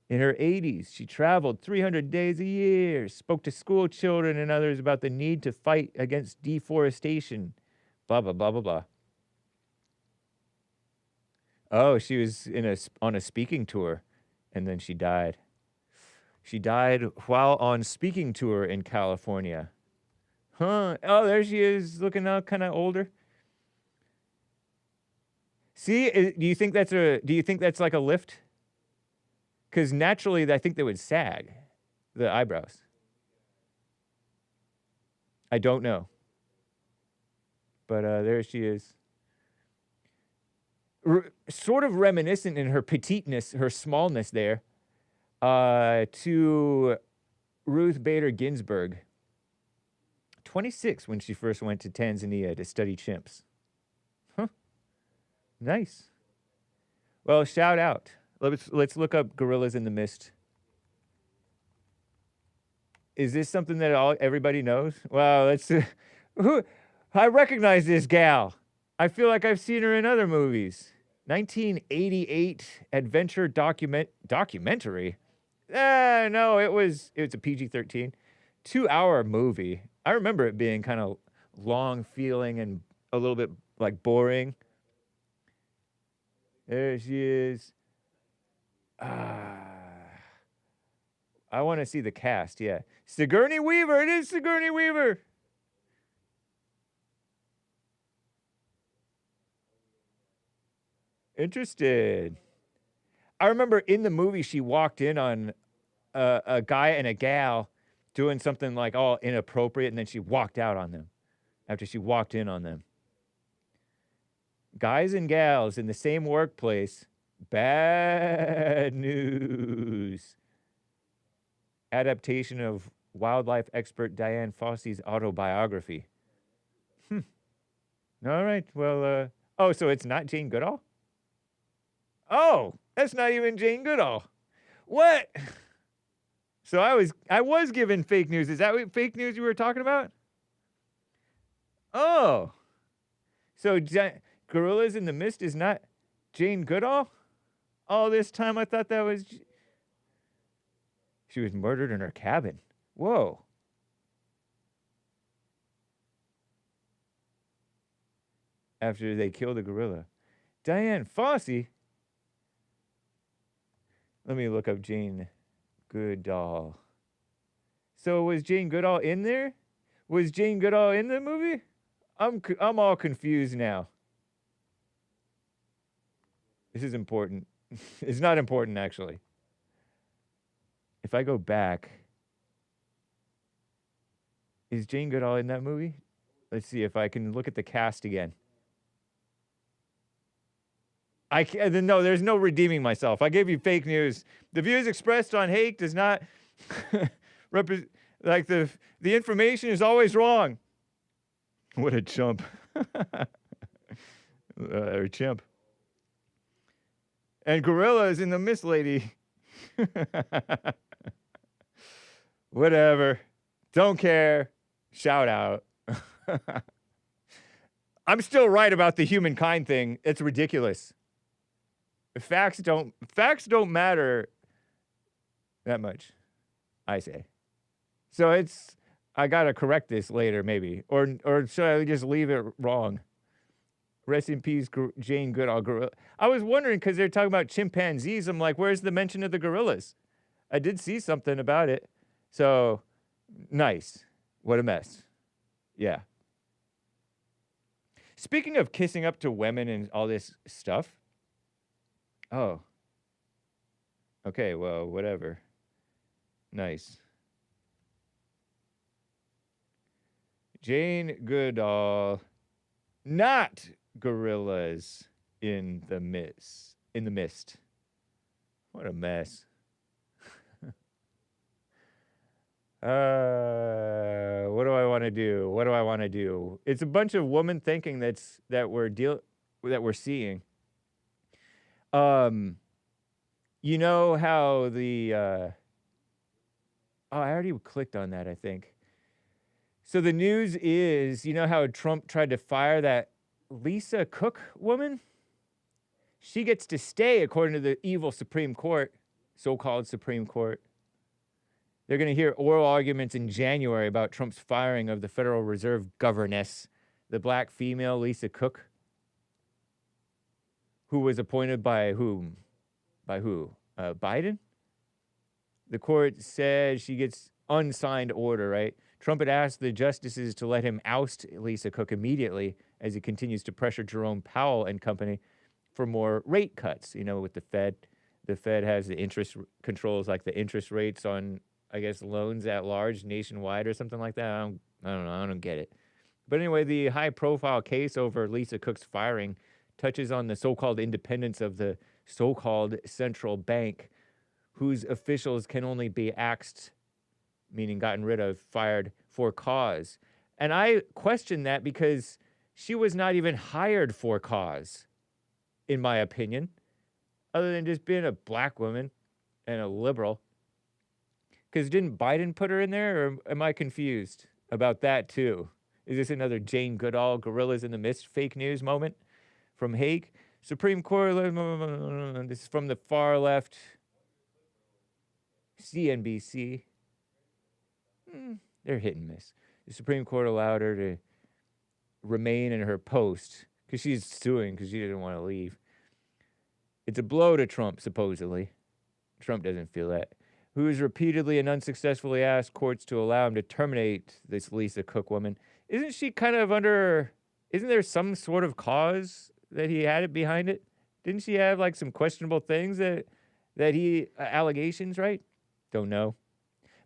In her 80s, she traveled 300 days a year, spoke to school children and others about the need to fight against deforestation, blah, blah, blah, blah, blah. Oh, she was on a speaking tour, and then she died. She died while on speaking tour in California. Huh. Oh, there she is, looking out kind of older. See, do you think that's like a lift? Because naturally, I think they would sag, the eyebrows. I don't know. But there she is. Sort of reminiscent in her petiteness, her smallness there, to Ruth Bader Ginsburg. 26 when she first went to Tanzania to study chimps. Huh. Nice. Well, shout out. Let's look up Gorillas in the Mist. Is this something that everybody knows? Well, let's... I recognize this gal. I feel like I've seen her in other movies. 1988 adventure documentary. No, it's a PG-13. 2-hour movie. I remember it being kind of long feeling and a little bit like boring. There she is. I want to see the cast, yeah. Sigourney Weaver, it is Sigourney Weaver. Interested. I remember in the movie she walked in on a guy and a gal doing something like all inappropriate, and then she walked out on them after she walked in on them. Guys and gals in the same workplace. Bad news. Adaptation of wildlife expert Dian Fossey's autobiography. All right. Well, so it's not Jane Goodall? Oh, that's not even Jane Goodall. What? So I was given fake news. Is that what fake news you were talking about? Oh. So Gorillas in the Mist is not Jane Goodall? All this time I thought that was... She was murdered in her cabin. Whoa. after they killed a gorilla. Dian Fossey? Let me look up Jane Goodall. So was Jane Goodall in there? Was Jane Goodall in the movie? I'm all confused now. This is important. It's not important, actually. If I go back, is Jane Goodall in that movie? Let's see if I can look at the cast again. I can't, no, there's no redeeming myself. I gave you fake news. The views expressed on Hake does not represent, like the information is always wrong. What a chump. Or chimp. And gorillas in the mist, lady. Whatever. Don't care. Shout out. I'm still right about the humankind thing. It's ridiculous. Facts don't matter that much, I say. So I gotta correct this later, maybe, or should I just leave it wrong? Rest in peace, Jane Goodall. Gorilla. I was wondering because they're talking about chimpanzees. I'm like, where's the mention of the gorillas? I did see something about it. So nice. What a mess. Yeah. Speaking of kissing up to women and all this stuff. Oh. Okay, well, whatever. Nice. Jane Goodall. Not gorillas in the mist. What a mess. What do I want to do? It's a bunch of woman thinking that we're seeing. You know how the I already clicked on that, I think. So the news is, you know how Trump tried to fire that Lisa Cook woman? She gets to stay according to the evil Supreme Court, so-called Supreme Court. They're going to hear oral arguments in January about Trump's firing of the Federal Reserve governess, the black female Lisa Cook, who was appointed by whom? By who? Biden? The court said she gets unsigned order, right? Trump had asked the justices to let him oust Lisa Cook immediately as he continues to pressure Jerome Powell and company for more rate cuts. You know, with the Fed. The Fed has the interest controls, like the interest rates on, I guess, loans at large nationwide or something like that. I don't know. I don't get it. But anyway, the high-profile case over Lisa Cook's firing touches on the so-called independence of the so-called central bank, whose officials can only be axed, meaning gotten rid of, fired for cause. And I question that because she was not even hired for cause, in my opinion, other than just being a black woman and a liberal. Because didn't Biden put her in there, or am I confused about that too? Is this another Jane Goodall, Gorillas in the Mist fake news moment from Hake? Supreme Court, this is from the far left, CNBC. They're hit and miss. The Supreme Court allowed her to remain in her post because she's suing because she didn't want to leave. It's a blow to Trump, supposedly. Trump doesn't feel that. Who has repeatedly and unsuccessfully asked courts to allow him to terminate this Lisa Cook woman. Isn't she kind of under, isn't there some sort of cause that he had it behind it? Didn't she have like some questionable things that he, allegations, right? Don't know.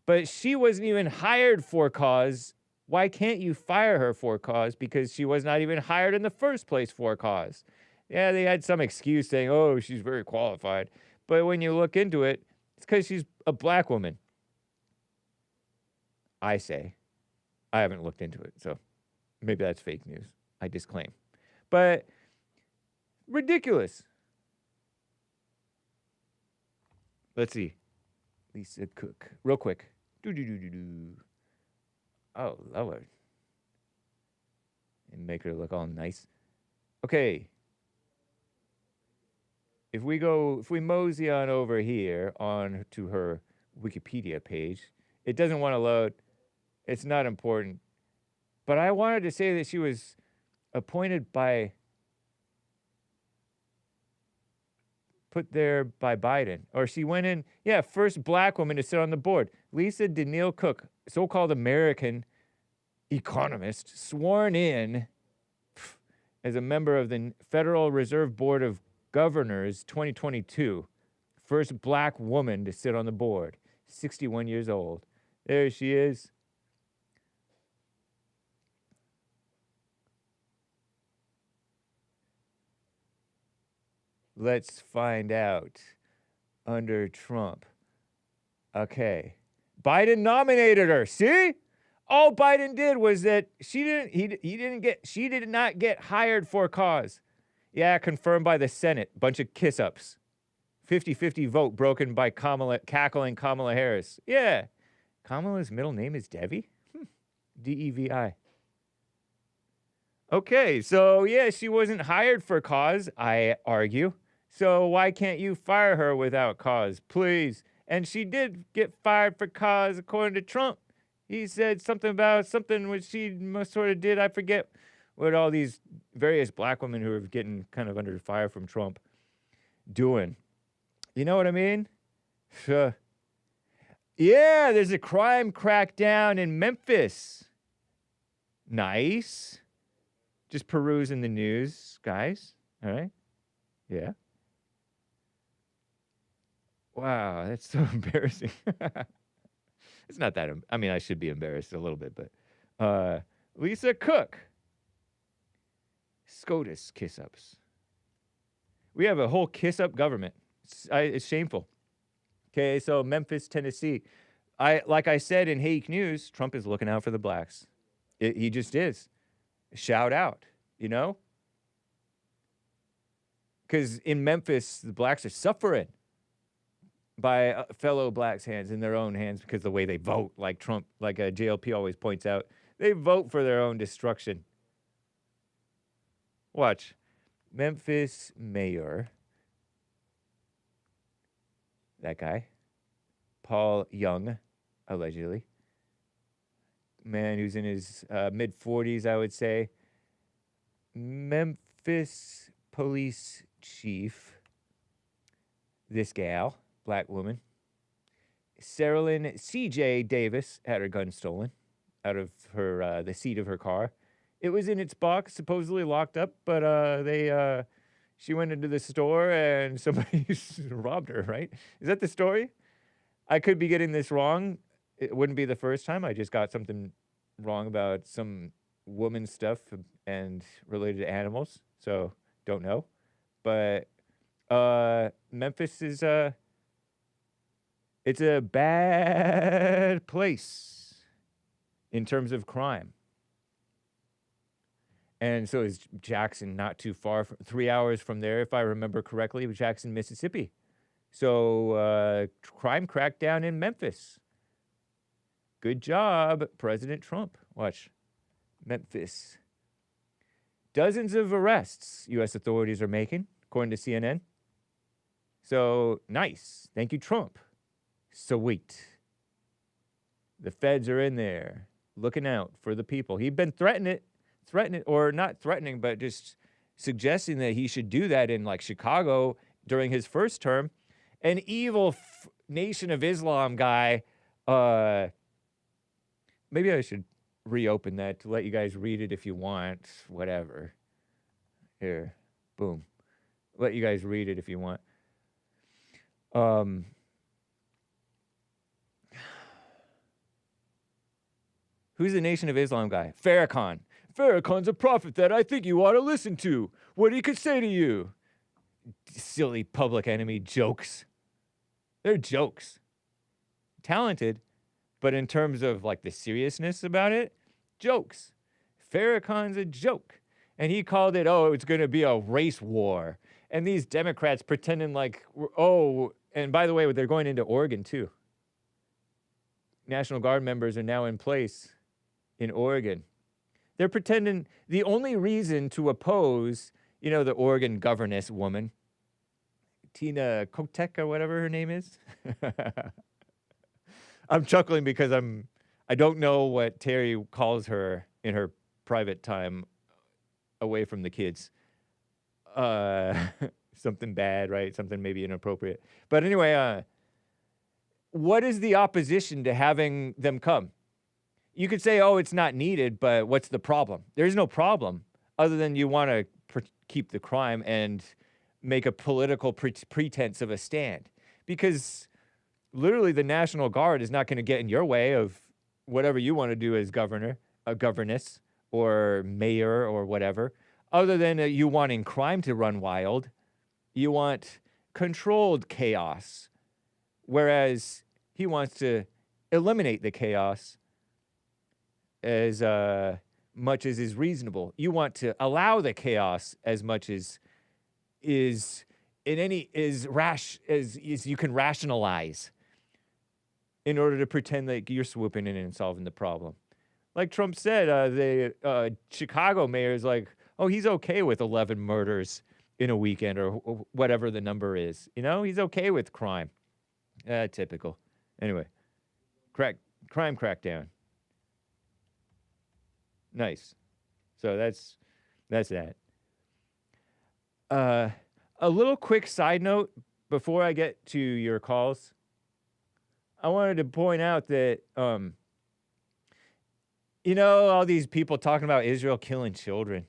But she wasn't even hired for cause. Why can't you fire her for cause? Because she was not even hired in the first place for cause. Yeah, they had some excuse saying, oh, she's very qualified. But when you look into it, it's because she's a black woman. I say. I haven't looked into it, so maybe that's fake news. I disclaim. But ridiculous. Let's see. Lisa Cook. Real quick. Oh, Lord. And make her look all nice. Okay. If we mosey on over here on to her Wikipedia page, it doesn't want to load. It's not important. But I wanted to say that she was appointed by put there by Biden. Or she went in, yeah, first black woman to sit on the board. Lisa Danielle Cook, so-called American economist, sworn in as a member of the Federal Reserve Board of Governors 2022. First black woman to sit on the board. 61 years old. There she is. Let's find out under Trump. Okay. Biden nominated her. See? All Biden did was that she did not get hired for a cause. Yeah, confirmed by the Senate. Bunch of kiss-ups. 50-50 vote broken by cackling Kamala Harris. Yeah. Kamala's middle name is Devi? D-E-V-I. Okay, so yeah, she wasn't hired for cause, I argue. So why can't you fire her without cause, please? And she did get fired for cause, according to Trump. He said something about something which she sort of did. I forget what all these various black women who are getting kind of under fire from Trump doing. You know what I mean? Yeah, there's a crime crackdown in Memphis. Nice. Just perusing the news, guys. All right? Yeah. Wow, that's so embarrassing. It's not that, I mean, I should be embarrassed a little bit, but Lisa Cook. SCOTUS kiss-ups. We have a whole kiss-up government. It's shameful. Okay, so Memphis, Tennessee. Like I said in Hake News, Trump is looking out for the blacks. He just is. Shout out, you know? Because in Memphis, the blacks are suffering by fellow blacks' hands, in their own hands, because the way they vote, like Trump, like JLP always points out, they vote for their own destruction. Watch. Memphis mayor, that guy, Paul Young, allegedly, man who's in his mid-40s, I would say. Memphis police chief, this gal, black woman, Saralyn C.J. Davis, had her gun stolen out of her the seat of her car. It was in its box, supposedly locked up, but she went into the store and somebody robbed her, right? Is that the story? I could be getting this wrong. It wouldn't be the first time. I just got something wrong about some woman stuff and related to animals, so don't know. But Memphis is it's a bad place in terms of crime. And so is Jackson, not too far, 3 hours from there, if I remember correctly, Jackson, Mississippi. So crime crackdown in Memphis. Good job, President Trump. Watch. Memphis. Dozens of arrests U.S. authorities are making, according to CNN. So, nice. Thank you, Trump. Sweet. The feds are in there, looking out for the people. He'd been threatening, or not threatening, but just suggesting that he should do that in, like, Chicago during his first term. An evil Nation of Islam guy, maybe I should reopen that to let you guys read it if you want, whatever. Here, boom. Let you guys read it if you want. Who's the Nation of Islam guy? Farrakhan. Farrakhan's a prophet that I think you ought to listen to. What he could say to you. Silly public enemy jokes. They're jokes. Talented, but in terms of like the seriousness about it, jokes. Farrakhan's a joke. And he called it, oh, it's going to be a race war. And these Democrats pretending like, oh, and by the way, they're going into Oregon too. National Guard members are now in place in Oregon. They're pretending the only reason to oppose, you know, the Oregon governess woman, Tina Kotek or whatever her name is. I'm chuckling because I don't know what Terry calls her in her private time away from the kids. something bad, right? Something maybe inappropriate. But anyway, what is the opposition to having them come? You could say, oh, it's not needed, but what's the problem? There's no problem other than you want to keep the crime and make a political pretense of a stand. Because literally the National Guard is not going to get in your way of whatever you want to do as governor, a governess, or mayor, or whatever, other than you wanting crime to run wild. You want controlled chaos, whereas he wants to eliminate the chaos as much as is reasonable. You want to allow the chaos as much as is you can rationalize in order to pretend like you're swooping in and solving the problem. Like Trump said, the Chicago mayor is like, oh, he's okay with 11 murders in a weekend or whatever the number is. You know, he's okay with crime. Typical. Anyway, crime crackdown. Nice. So that's that. A little quick side note before I get to your calls. I wanted to point out that, you know, all these people talking about Israel killing children.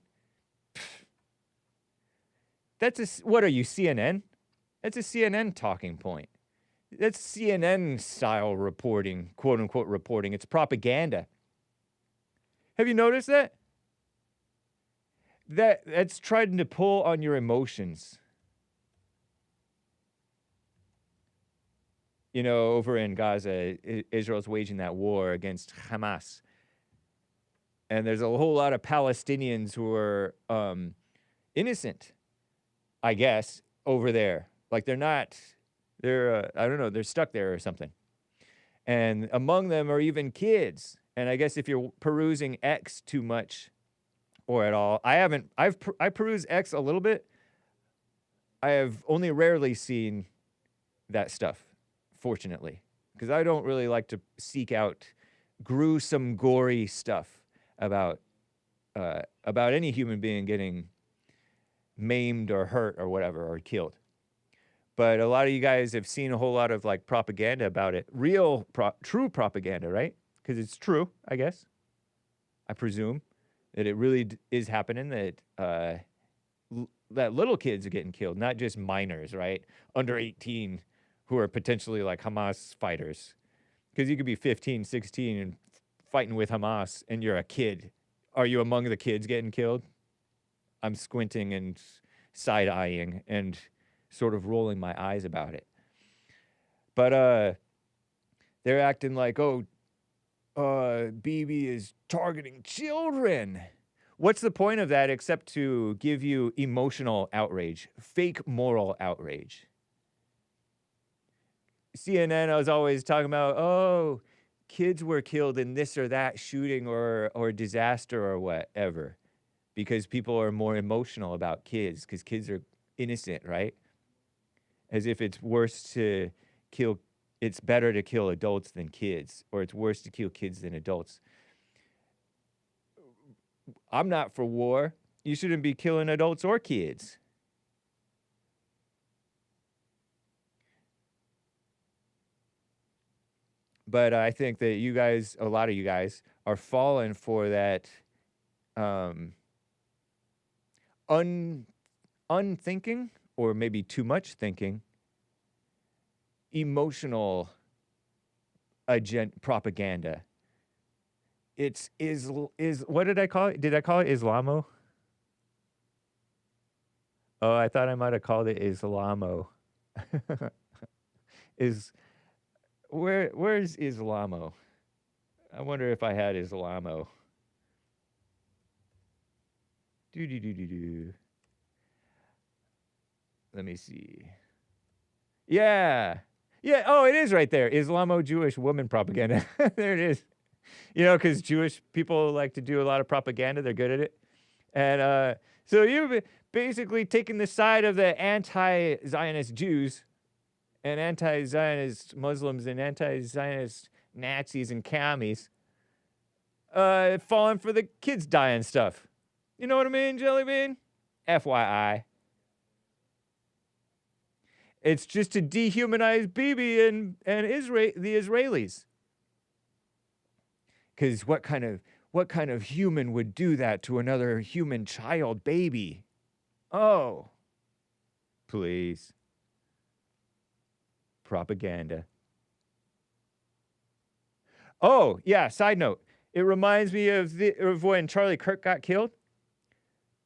What are you, CNN? That's a CNN talking point. That's CNN style reporting, quote unquote reporting. It's propaganda. Have you noticed that? That's trying to pull on your emotions. You know, over in Gaza, Israel's waging that war against Hamas. And there's a whole lot of Palestinians who are innocent, I guess, over there. Like they're I don't know, they're stuck there or something. And among them are even kids. And I guess if you're perusing X too much or at all, I peruse X a little bit. I have only rarely seen that stuff, fortunately, because I don't really like to seek out gruesome, gory stuff about any human being getting maimed or hurt or whatever or killed. But a lot of you guys have seen a whole lot of like propaganda about it, true propaganda, right? Because it's true, I guess. I presume that it really is happening, that that little kids are getting killed, not just minors, right? Under 18 who are potentially like Hamas fighters. Because you could be 15, 16 and fighting with Hamas and you're a kid. Are you among the kids getting killed? I'm squinting and side-eyeing and sort of rolling my eyes about it. But they're acting like, oh, Bibi is targeting children. What's the point of that except to give you emotional outrage, fake moral outrage? CNN was always talking about, oh, kids were killed in this or that shooting or disaster or whatever, because people are more emotional about kids, because kids are innocent, right? As if it's it's better to kill adults than kids, or it's worse to kill kids than adults. I'm not for war. You shouldn't be killing adults or kids. But I think that you guys, a lot of you guys, are falling for that unthinking, or maybe too much thinking, emotional propaganda. It's what did I call it? Did I call it Islamo? Oh, I thought I might have called it Islamo. Where's Islamo? I wonder if I had Islamo. Let me see. Yeah. Oh, it is right there. Islamo-Jewish woman propaganda. There it is. You know, because Jewish people like to do a lot of propaganda. They're good at it. And so you've basically taken the side of the anti-Zionist Jews and anti-Zionist Muslims and anti-Zionist Nazis and commies, falling for the kids dying stuff. You know what I mean, Jelly Bean? FYI. It's just to dehumanize Bibi and the Israelis. Because what kind of human would do that to another human child baby? Oh, please. Propaganda. Oh, yeah, side note. It reminds me of when Charlie Kirk got killed.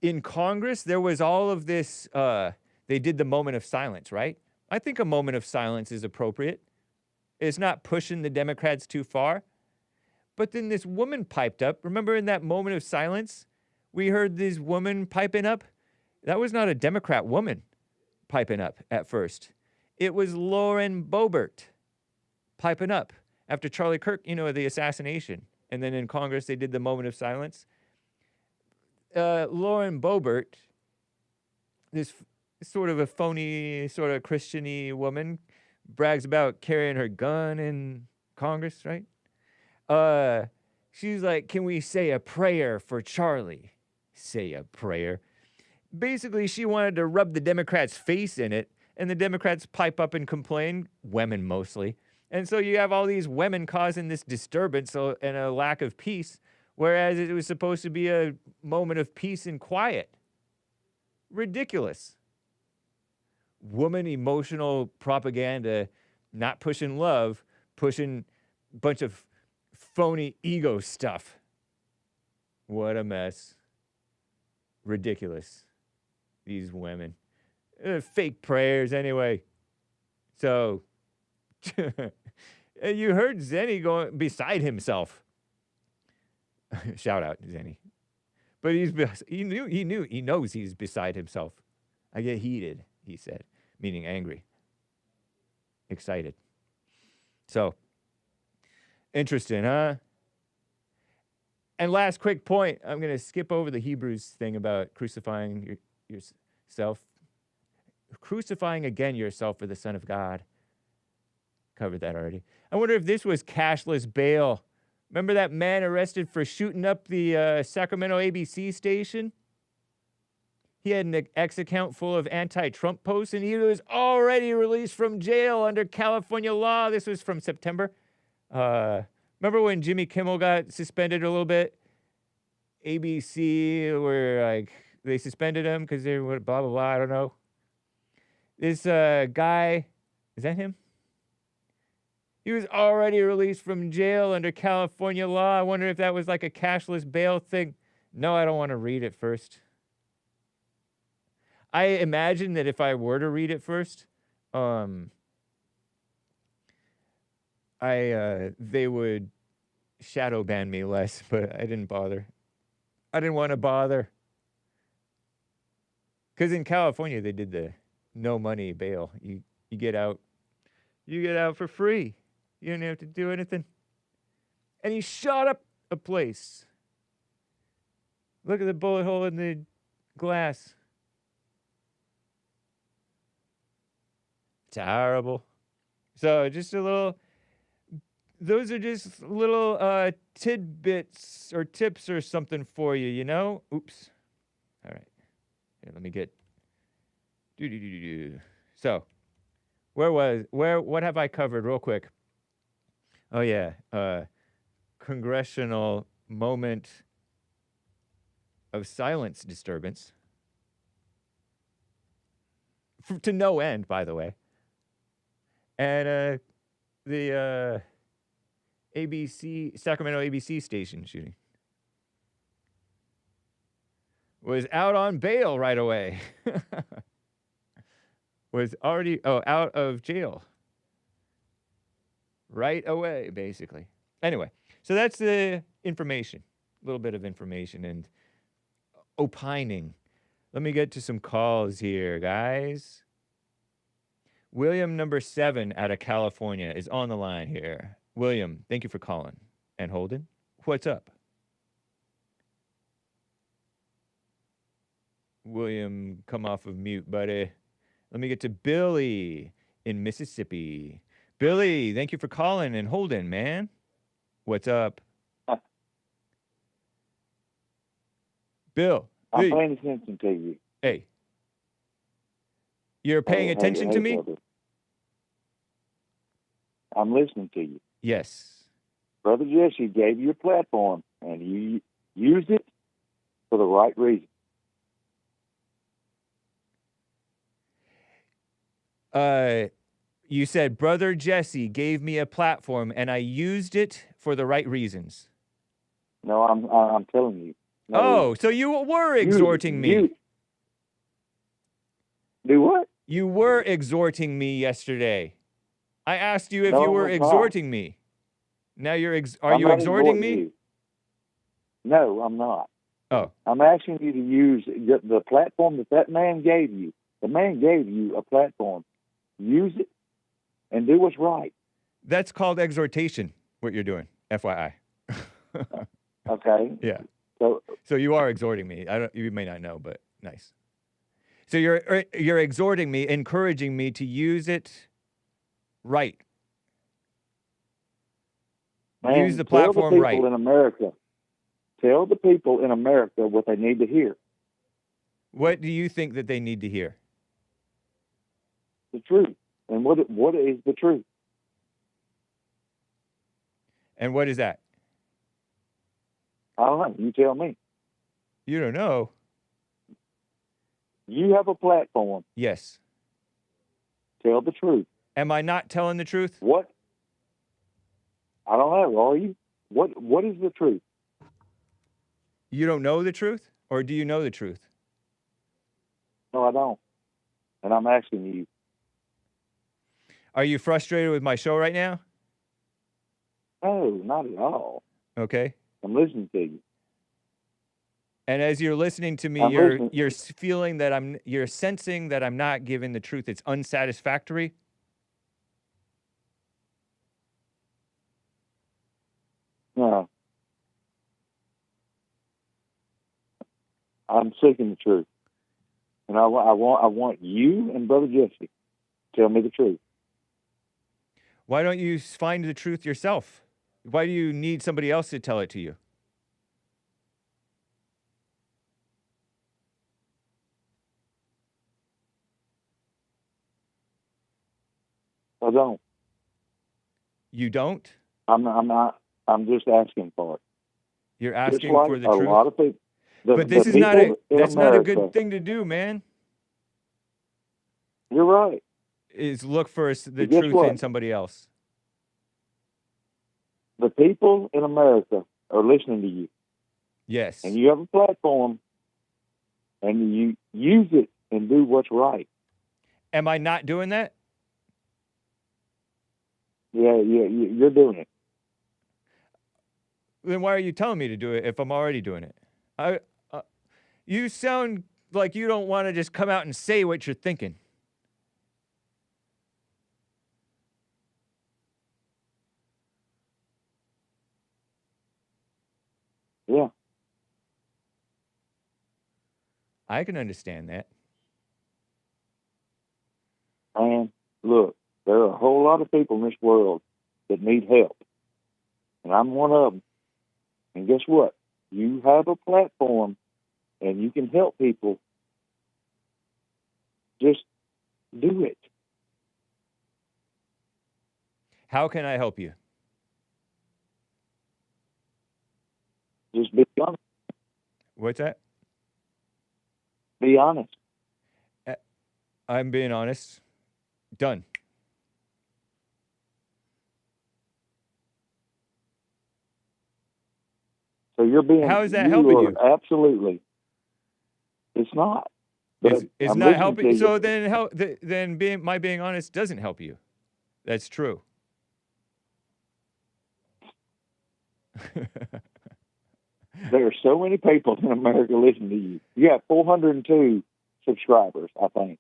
In Congress, there was all of this, they did the moment of silence, right? I think a moment of silence is appropriate. It's not pushing the Democrats too far. But then this woman piped up. Remember in that moment of silence, we heard this woman piping up? That was not a Democrat woman piping up at first. It was Lauren Boebert piping up after Charlie Kirk, the assassination. And then in Congress, they did the moment of silence. Lauren Boebert, this sort of a phony, sort of Christian-y woman, brags about carrying her gun in Congress, right? She's like, can we say a prayer for Charlie? Say a prayer. Basically, she wanted to rub the Democrats' face in it, and the Democrats pipe up and complain, women mostly. And so you have all these women causing this disturbance and a lack of peace, whereas it was supposed to be a moment of peace and quiet. Ridiculous. Woman emotional propaganda, not pushing love, pushing a bunch of phony ego stuff. What a mess. Ridiculous. These women. Fake prayers anyway. So, you heard Zenny going beside himself. Shout out, Zenny. But he knows he's beside himself. I get heated, he said, meaning angry, excited. So, interesting, huh? And last quick point, I'm going to skip over the Hebrews thing about crucifying yourself. Crucifying again yourself for the Son of God. Covered that already. I wonder if this was cashless bail. Remember that man arrested for shooting up the Sacramento ABC station? He had an X account full of anti-Trump posts, and he was already released from jail under California law. This was from September. Remember when Jimmy Kimmel got suspended a little bit? ABC were like, they suspended him because they were blah, blah, blah, I don't know. This guy, is that him? He was already released from jail under California law. I wonder if that was like a cashless bail thing. No, I don't want to read it first. I imagine that if I were to read it first, they would shadow ban me less, but I didn't bother. I didn't want to bother. Because in California, they did the no money bail. You get out. You get out for free. You don't have to do anything. And he shot up a place. Look at the bullet hole in the glass. Terrible. So just a little, those are just little tidbits or tips or something for you, you know? Oops. All right. Here, let me get, So, what have I covered real quick? Oh yeah, Congressional moment of silence disturbance. To no end, by the way. And the Sacramento ABC station shooting. Was out on bail right away. Was already, out of jail. Right away, basically. Anyway, so that's the information. A little bit of information and opining. Let me get to some calls here, guys. William number 7 out of California is on the line here. William, thank you for calling. And Holden, what's up? William, come off of mute, buddy. Let me get to Billy in Mississippi. Billy, thank you for calling and Holden, man. What's up? Bill. I'm paying attention to you. Hey. You're paying attention to me? Brother. I'm listening to you. Yes. Brother Jesse gave you a platform, and you used it for the right reason. You said Brother Jesse gave me a platform, and I used it for the right reasons. No, I'm telling you. No, So you were exhorting me. You do what? You were exhorting me yesterday. I asked you if No, you were I'm not. exhorting me. Now are I'm you not exhorting me? you. No, I'm not. Oh. I'm asking you to use the platform that man gave you. The man gave you a platform. Use it and do what's right. That's called exhortation, what you're doing, FYI. Okay? Yeah. So you are exhorting me. You may not know, but nice. So you're exhorting me, encouraging me to use it right. man, Use the platform tell the right. people in America. Tell the people in America what they need to hear. What do you think that they need to hear? The truth. And what is the truth? And what is that? I don't know. You tell me. You don't know. You have a platform. Yes. Tell the truth. Am I not telling the truth? What? I don't know. Are you? What is the truth? You don't know the truth? Or do you know the truth? No, I don't. And I'm asking you. Are you frustrated with my show right now? No, not at all. Okay. I'm listening to you. And as you're listening to me, I'm listening. you're feeling that you're sensing that I'm not giving the truth. It's unsatisfactory. No. I'm seeking the truth. And I want you and Brother Jesse to tell me the truth. Why don't you find the truth yourself? Why do you need somebody else to tell it to you? I don't. You don't? I'm not. I'm just asking for it. You're asking like for the a truth? lot of people. But this is not a good thing to do, man. You're right. Is look for the guess truth what? in somebody else. The people in America are listening to you. Yes. And you have a platform, and you use it and do what's right. Am I not doing that? Yeah, you're doing it. Then why are you telling me to do it if I'm already doing it? You sound like you don't want to just come out and say what you're thinking. Yeah. I can understand that. And look, there are a whole lot of people in this world that need help. And I'm one of them. And guess what? You have a platform and you can help people. Just do it. How can I help you? Just be honest. What's that? Be honest. I'm being honest. Done. So you're being. How is that helping you? Absolutely. It's not. But It's I'm not listening helping. to you. So then being honest doesn't help you. That's true. There are so many people in America listening to you. You have 402 subscribers, I think,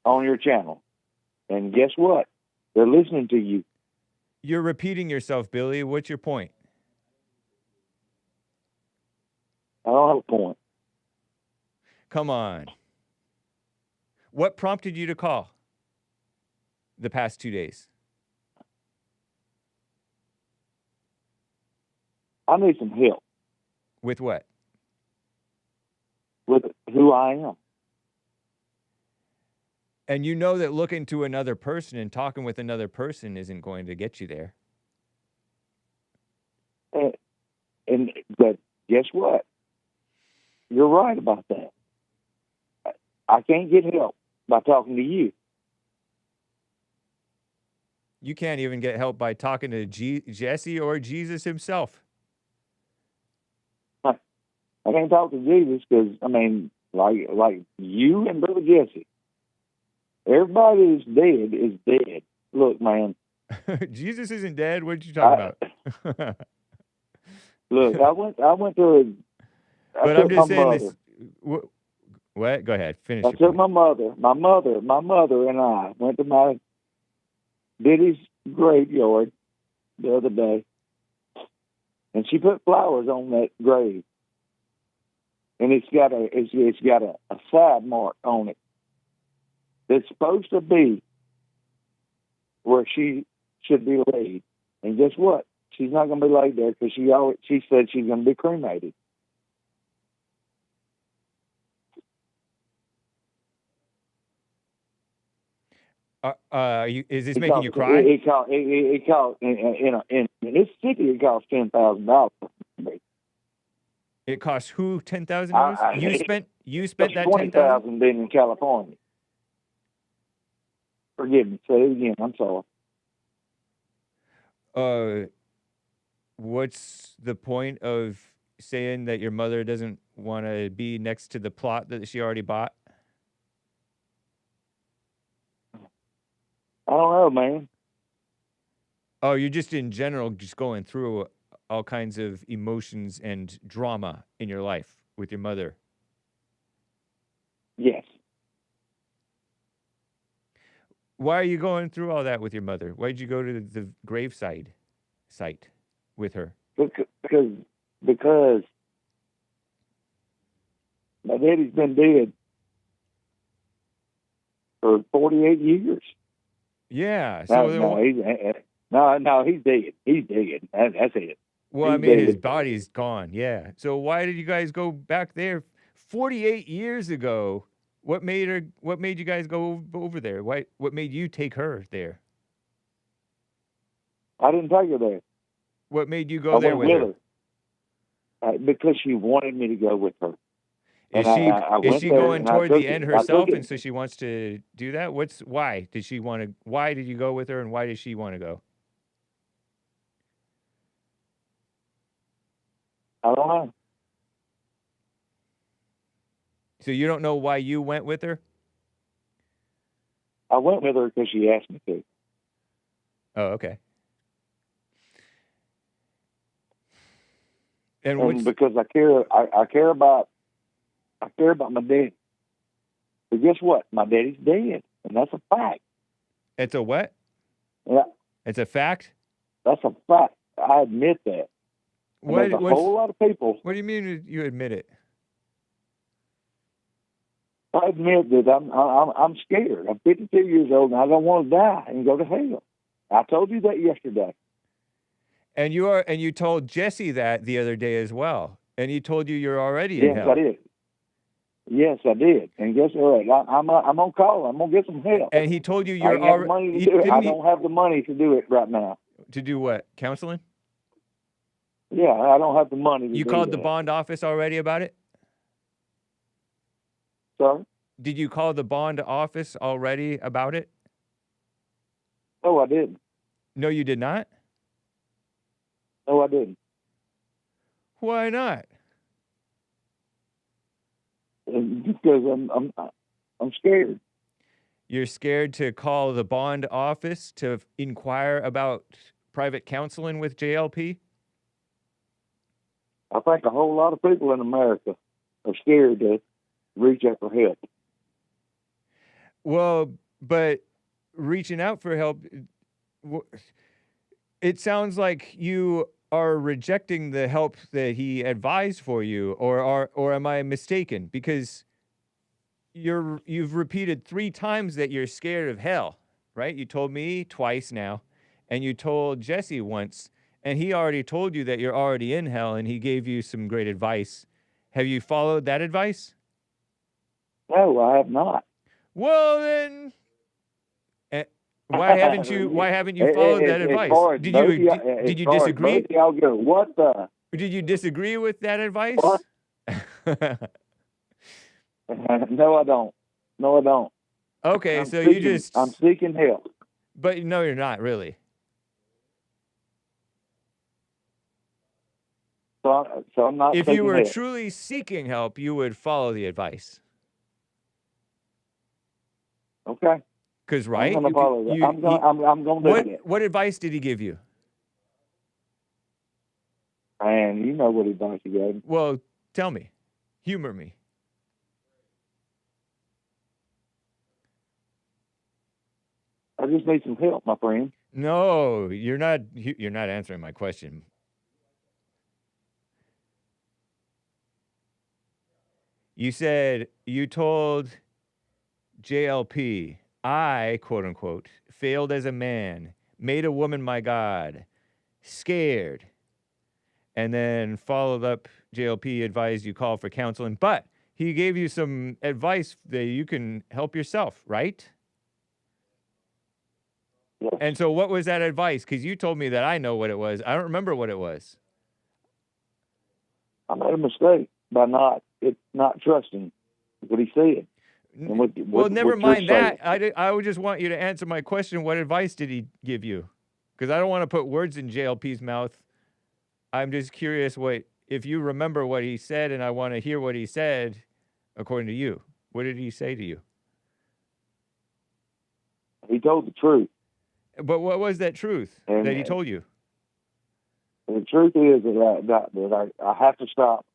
on your channel. And guess what? They're listening to you. You're repeating yourself, Billy. What's your point? I don't have a point. Come on. What prompted you to call the past 2 days? I need some help With what? with who I am. And you know that looking to another person and talking with another person isn't going to get you there. But guess what? You're right about that. I can't get help by talking to you. You can't even get help by talking to Jesse or Jesus himself. I can't talk to Jesus because, I mean, like you and Brother Jesse, everybody that's dead is dead. Look, man. Jesus isn't dead. What are you talking about? Look, I went to. But I'm just saying this. What? Go ahead. Finish. I took my mother, and I went to my Diddy's graveyard the other day, and she put flowers on that grave, and it's got a side mark on it. It's supposed to be where she should be laid, and guess what? She's not going to be laid there because she said she's going to be cremated. Is this making you cry? It cost in this city. It costs $10,000. It costs who $10,000? You spent that $20,000 being in California. Forgive me. Say it again. I'm sorry. What's the point of saying that your mother doesn't want to be next to the plot that she already bought? I don't know, man. Oh, you're just in general just going through all kinds of emotions and drama in your life with your mother. Yes. Why are you going through all that with your mother? Why did you go to the graveside site with her? Because my daddy's been dead for 48 years. Yeah. So no, he's dead. He's dead. That's it. Well, I mean, his body's gone. Yeah. So why did you guys go back there 48 years ago? What made you guys go over there? What made you take her there? I didn't take her there. What made you go there with her? Because she wanted me to go with her. Is she going toward the end herself, and so she wants to do that? Why did you go with her, and why does she want to go? I don't know. So you don't know why you went with her? I went with her because she asked me to. Oh, okay. And because I care about my dad. But guess what? My daddy's dead, and that's a fact. It's a what? Yeah. It's a fact? That's a fact. I admit that. There's a whole lot of people. What do you mean you admit it? I admit that I'm scared. I'm 52 years old, and I don't want to die and go to hell. I told you that yesterday. And you told Jesse that the other day as well. And he told you you're already in hell. Yes, I did. And guess what? I'm on call. I'm gonna get some help. And he told you you're already. I don't have the money to do it right now. To do what? Counseling? Yeah, I don't have the money. You called the bond office already about it? Sorry? Did you call the bond office already about it? No, I didn't. No, you did not? No, I didn't. Why not? Because I'm scared. You're scared to call the bond office to inquire about private counseling with JLP? I think a whole lot of people in America are scared to reach out for help. Well, but reaching out for help, it sounds like you are rejecting the help that he advised for you, or am I mistaken? Because you've repeated 3 times that you're scared of hell, right? You told me twice now, and you told Jesse once, and he already told you that you're already in hell, and he gave you some great advice. Have you followed that advice? No, I have not. Well, then, why haven't you followed that advice? Did you disagree? Y'all go, what the? Did you disagree with that advice? What? No, I don't. No, I don't. Okay, I'm so I'm seeking help. But no, you're not really. So I'm not. If you were help. truly seeking help, you would follow the advice. Okay. Because right, I'm gonna follow that. I'm gonna do it. What advice did he give you? And you know what advice he gave me. Well, tell me, humor me. I just need some help, my friend. No, you're not. You're not answering my question. You said you told JLP, I, quote unquote, failed as a man, made a woman my God, scared. And then followed up, JLP advised you call for counseling, but he gave you some advice that you can help yourself, right? Yes. And so what was that advice? Because you told me that I know what it was. I don't remember what it was. I made a mistake by not trusting what he said. Well, never mind that. I would just want you to answer my question. What advice did he give you? Because I don't want to put words in JLP's mouth. I'm just curious if you remember what he said, and I want to hear what he said according to you. What did he say to you? He told the truth. But what was that truth that he told you? The truth is that I have to stop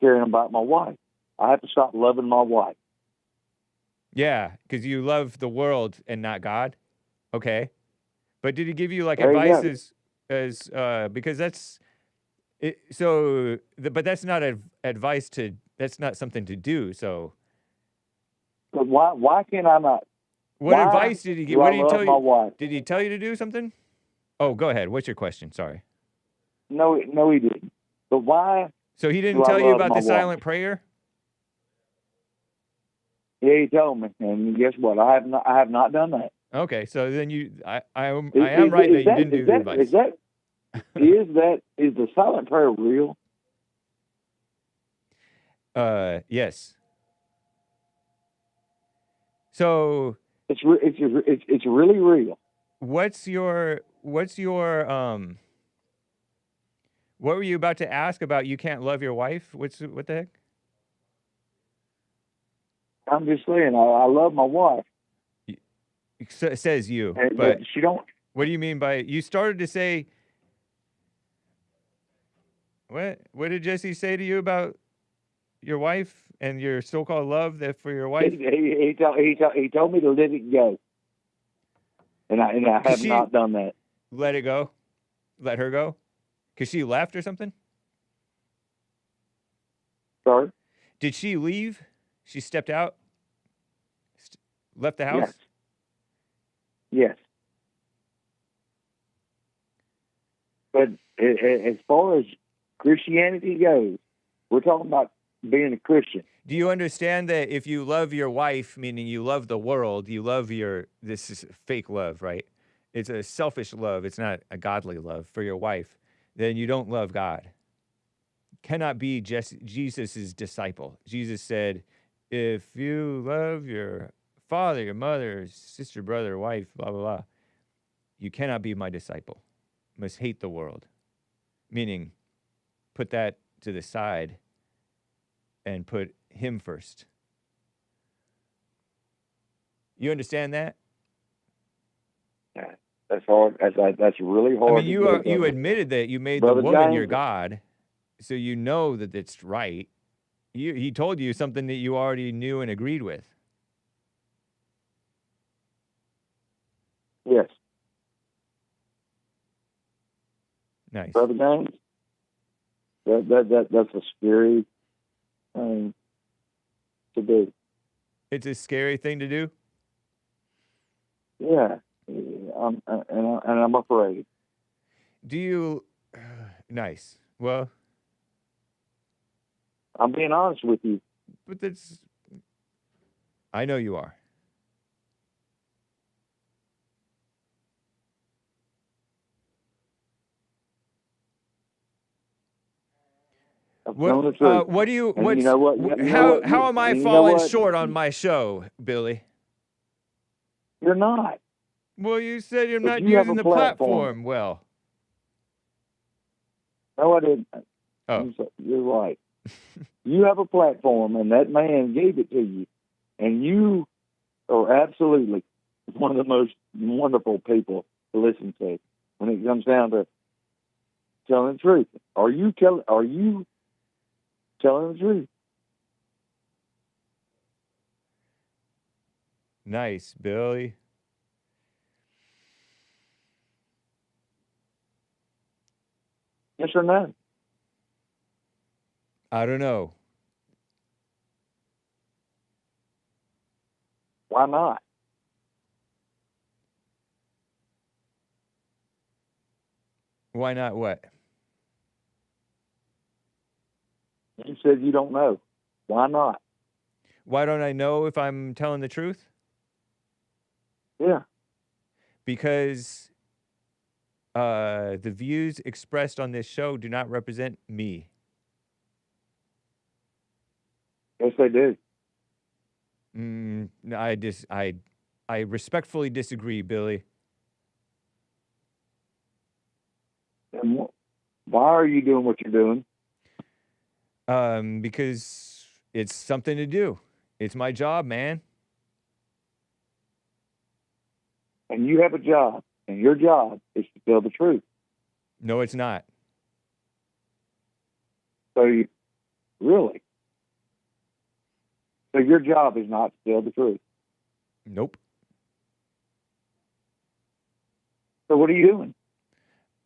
caring about my wife. I have to stop loving my wife. Yeah, because you love the world and not God. Okay. But did he give you advice because that's it, but that's not advice that's not something to do. So But why can't I not? What advice did he give? What did he tell you? Wife? Did he tell you to do something? Oh, go ahead. What's your question? Sorry. No, he didn't. But why? So he didn't tell you about the silent prayer? Yeah, he told me, and guess what? I have not done that. Okay, so then I am right that you didn't do the advice. Is the silent prayer real? Yes. So it's really real. What's your what were you about to ask about? You can't love your wife? What the heck? I'm just saying, I love my wife. It says you, but she don't. What do you mean by you started to say? What did Jesse say to you about your wife and your so-called love for your wife? He told me to let it go, and I have not done that. Let it go, let her go, because she left or something. Sorry. Did she leave? She stepped out? Left the house? Yes. But as far as Christianity goes, we're talking about being a Christian. Do you understand that if you love your wife, meaning you love the world, you love this is fake love, right? It's a selfish love. It's not a godly love for your wife. Then you don't love God. Cannot be Jesus' disciple. Jesus said, if you love your father, your mother, sister, brother, wife, blah, blah, blah, you cannot be my disciple. You must hate the world. Meaning, put that to the side and put him first. You understand that? Yeah, that's hard. That's really hard. I mean, you admitted that you made the woman your God, so you know that it's right. He told you something that you already knew and agreed with. Yes. Nice. Brother James, that's a scary thing to do. It's a scary thing to do? Yeah. I'm afraid. Do you... Nice. Well... I'm being honest with you. But that's... I know you are. What do you? And you know what? How am I falling short on my show, Billy? You're not. Well, you said you're not you have using a the platform well. No, I didn't. Oh, You're right. You have a platform, and that man gave it to you, and you are absolutely one of the most wonderful people to listen to when it comes down to telling the truth. Are you telling the truth? nice, Billy. Yes or no? I don't know. Why not? Why not what? You said you don't know. Why not? Why don't I know if I'm telling the truth? Yeah. Because the views expressed on this show do not represent me. Yes, they do. No, I respectfully disagree, Billy. And why are you doing what you're doing? Because it's something to do. It's my job, man. And you have a job, and your job is to tell the truth. No, it's not. So really? So your job is not to tell the truth. Nope. So what are you doing?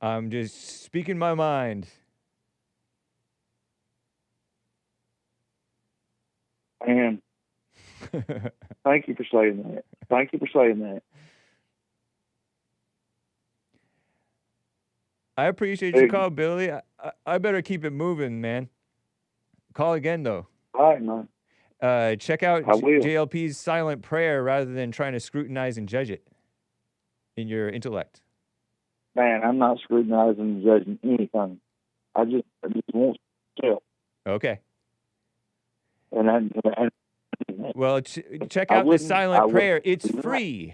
I'm just speaking my mind. And thank you for saying that. Thank you for saying that. I appreciate your call, Billy. I better keep it moving, man. Call again, though. All right, man. Check out I will. JLP's silent prayer rather than trying to scrutinize and judge it in your intellect. Man, I'm not scrutinizing and judging anything. I just want to tell. Okay. And Well, check out the silent prayer. It's free.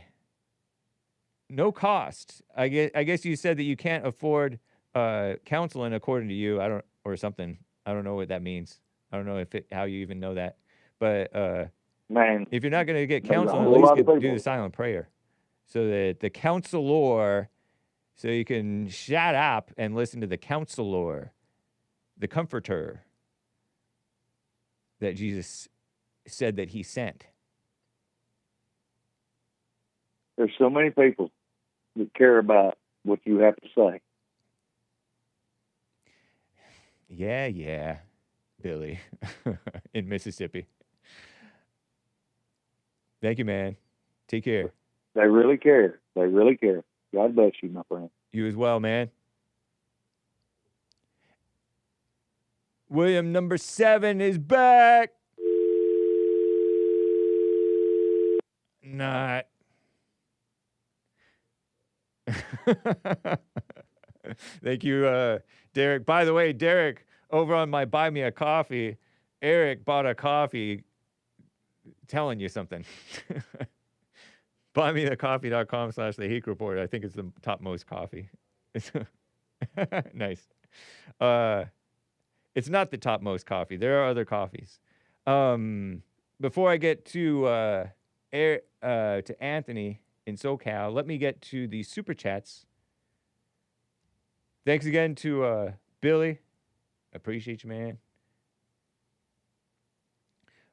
No cost. I guess you said that you can't afford counseling according to you. Or something. I don't know what that means. I don't know how you even know that. But man, if you're not going to get counseling, at least do the silent prayer, so that the counselor, so you can shut up and listen to the counselor, the comforter that Jesus said that he sent. There's so many people that care about what you have to say. Yeah, Billy, in Mississippi. Thank you, man. Take care. They really care. They really care. God bless you, my friend. You as well, man. William number 7 is back. Not. Thank you, Derrick. By the way, Derrick, over on my Buy Me a Coffee, Eric bought a coffee telling you something. BuyMeTheCoffee.com/The Hake Report. I think it's the topmost coffee. Nice. It's not the topmost coffee. There are other coffees. Before I get to Anthony in SoCal, let me get to the super chats. Thanks again to Billy. Appreciate you, man.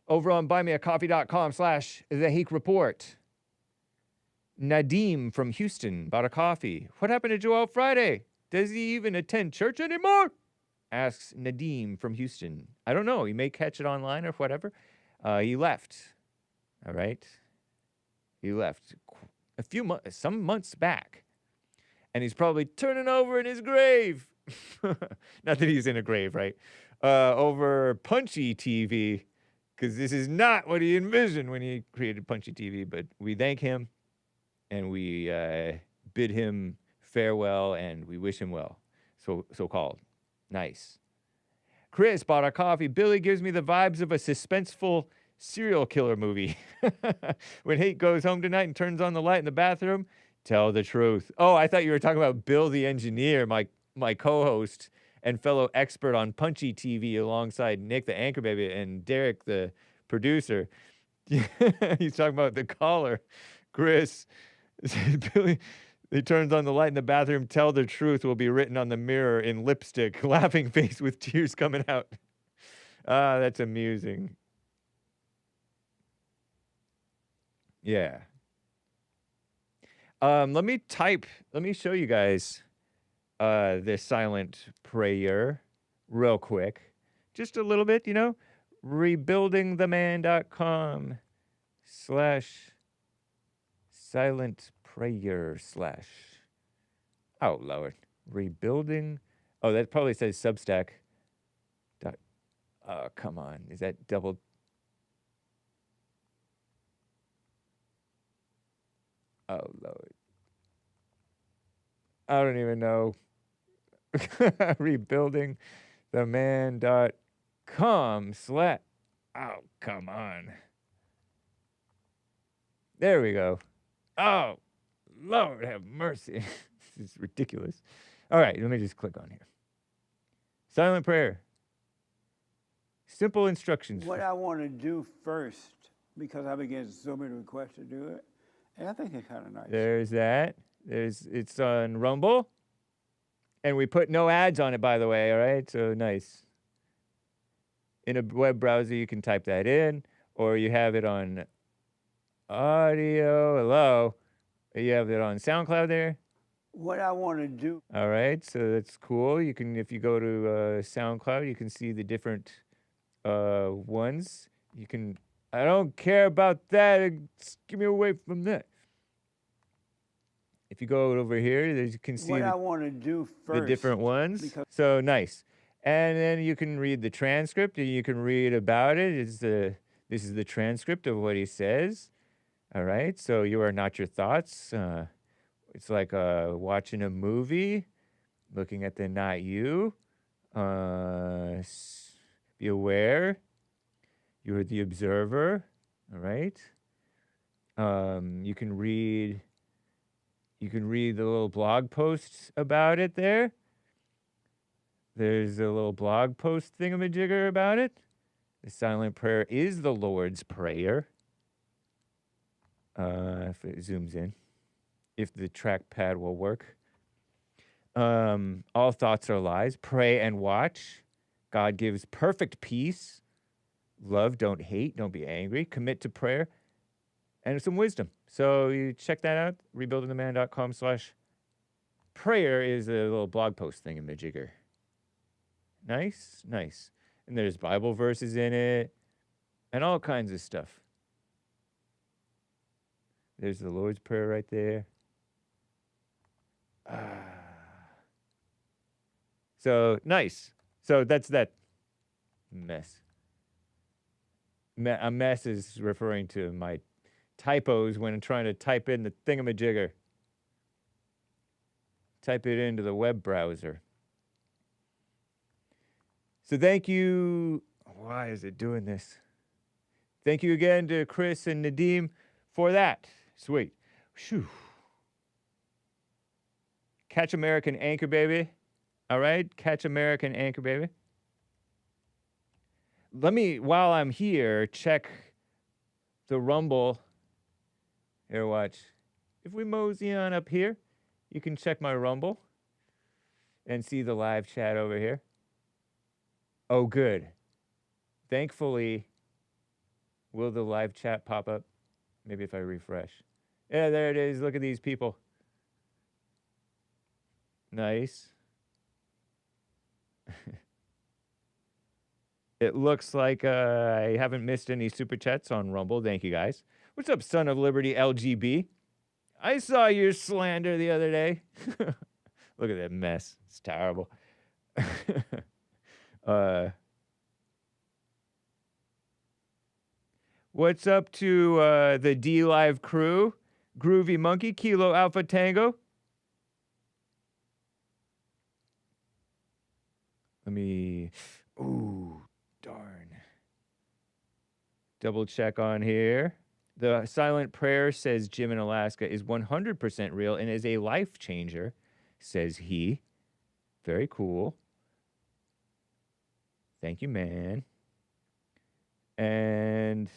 Over on buymeacoffee.com/The Hake Report. Nadim from Houston bought a coffee. What happened to Joel Friday? Does he even attend church anymore? Asks Nadim from Houston. I don't know. He may catch it online or whatever. He left. All right. He left some months back. And he's probably turning over in his grave. Not that he's in a grave, right? Over Punchy TV, because this is not what he envisioned when he created Punchy TV. But we thank him, and we bid him farewell, and we wish him well. So called. Nice. Chris bought our coffee. Billy gives me the vibes of a suspenseful serial killer movie. When Hake goes home tonight and turns on the light in the bathroom, tell the truth. Oh, I thought you were talking about Bill the engineer, my co-host and fellow expert on Punchy TV, alongside Nick the anchor baby and Derrick the producer. He's talking about the caller. Chris said, Billy, he turns on the light in the bathroom, tell the truth will be written on the mirror in lipstick, laughing face with tears coming out. Ah, that's amusing. Yeah. Let me show you guys this silent prayer real quick. Just a little bit, rebuildingtheman.com/silent prayer / oh, Lord. Rebuilding. Oh, that probably says Substack. Oh, come on. Is that double? Oh, Lord. I don't even know. rebuildingtheman.com/ oh, come on. There we go. Oh, Lord have mercy. This is ridiculous. All right, let me just click on here. Silent prayer. Simple instructions. What I want to do first, because I've been getting so many requests to do it, and I think it's kind of nice. There's that. It's on Rumble. And we put no ads on it, by the way, all right? So nice. In a web browser, you can type that in, or you have it on audio. Hello. You have it on SoundCloud there. What I want to do. All right, so that's cool. You can, if you go to SoundCloud, you can see the different ones. You can, I don't care about that. Just give me away from that. If you go over here, you can see what I want to do first, the different ones. So nice. And then you can read the transcript, and you can read about it. This is the transcript of what he says. All right, so you are not your thoughts. It's like watching a movie, looking at the not you. Be aware. You are the observer. All right. You can read the little blog posts about it there. There's a little blog post thingamajigger about it. The silent prayer is the Lord's Prayer. If it zooms in. If the trackpad will work. All thoughts are lies. Pray and watch. God gives perfect peace. Love, don't hate, don't be angry. Commit to prayer. And some wisdom. So you check that out. Rebuildingtheman.com/prayer is a little blog post thingamajigger. Nice, nice. And there's Bible verses in it. And all kinds of stuff. There's the Lord's Prayer right there. So, nice. So that's that mess. A mess is referring to my typos when I'm trying to type in the thingamajigger. Type it into the web browser. So thank you. Why is it doing this? Thank you again to Chris and Nadim for that. Sweet. Whew. Catch American Anchor Baby. All right? Catch American Anchor Baby. Let me, while I'm here, check the Rumble. Here, watch. If we mosey on up here, you can check my Rumble and see the live chat over here. Oh, good. Thankfully, will the live chat pop up? Maybe if I refresh. Yeah, there it is. Look at these people. Nice. It looks like I haven't missed any super chats on Rumble. Thank you, guys. What's up, Son of Liberty LGB? I saw your slander the other day. Look at that mess. It's terrible. What's up to the D Live crew? Groovy Monkey, Kilo Alpha Tango. Let me. Ooh, darn. Double check on here. The silent prayer, says Jim in Alaska, is 100% real and is a life changer, says he. Very cool. Thank you, man. And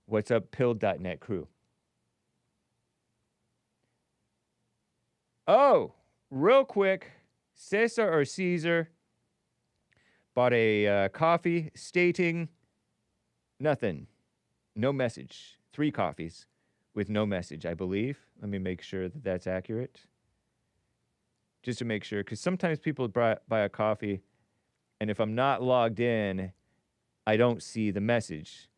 what's up, pill.net crew? Oh, real quick, Cesar or Caesar bought a coffee stating nothing, no message. 3 coffees with no message, I believe. Let me make sure that that's accurate. Just to make sure, because sometimes people buy a coffee, and if I'm not logged in, I don't see the message.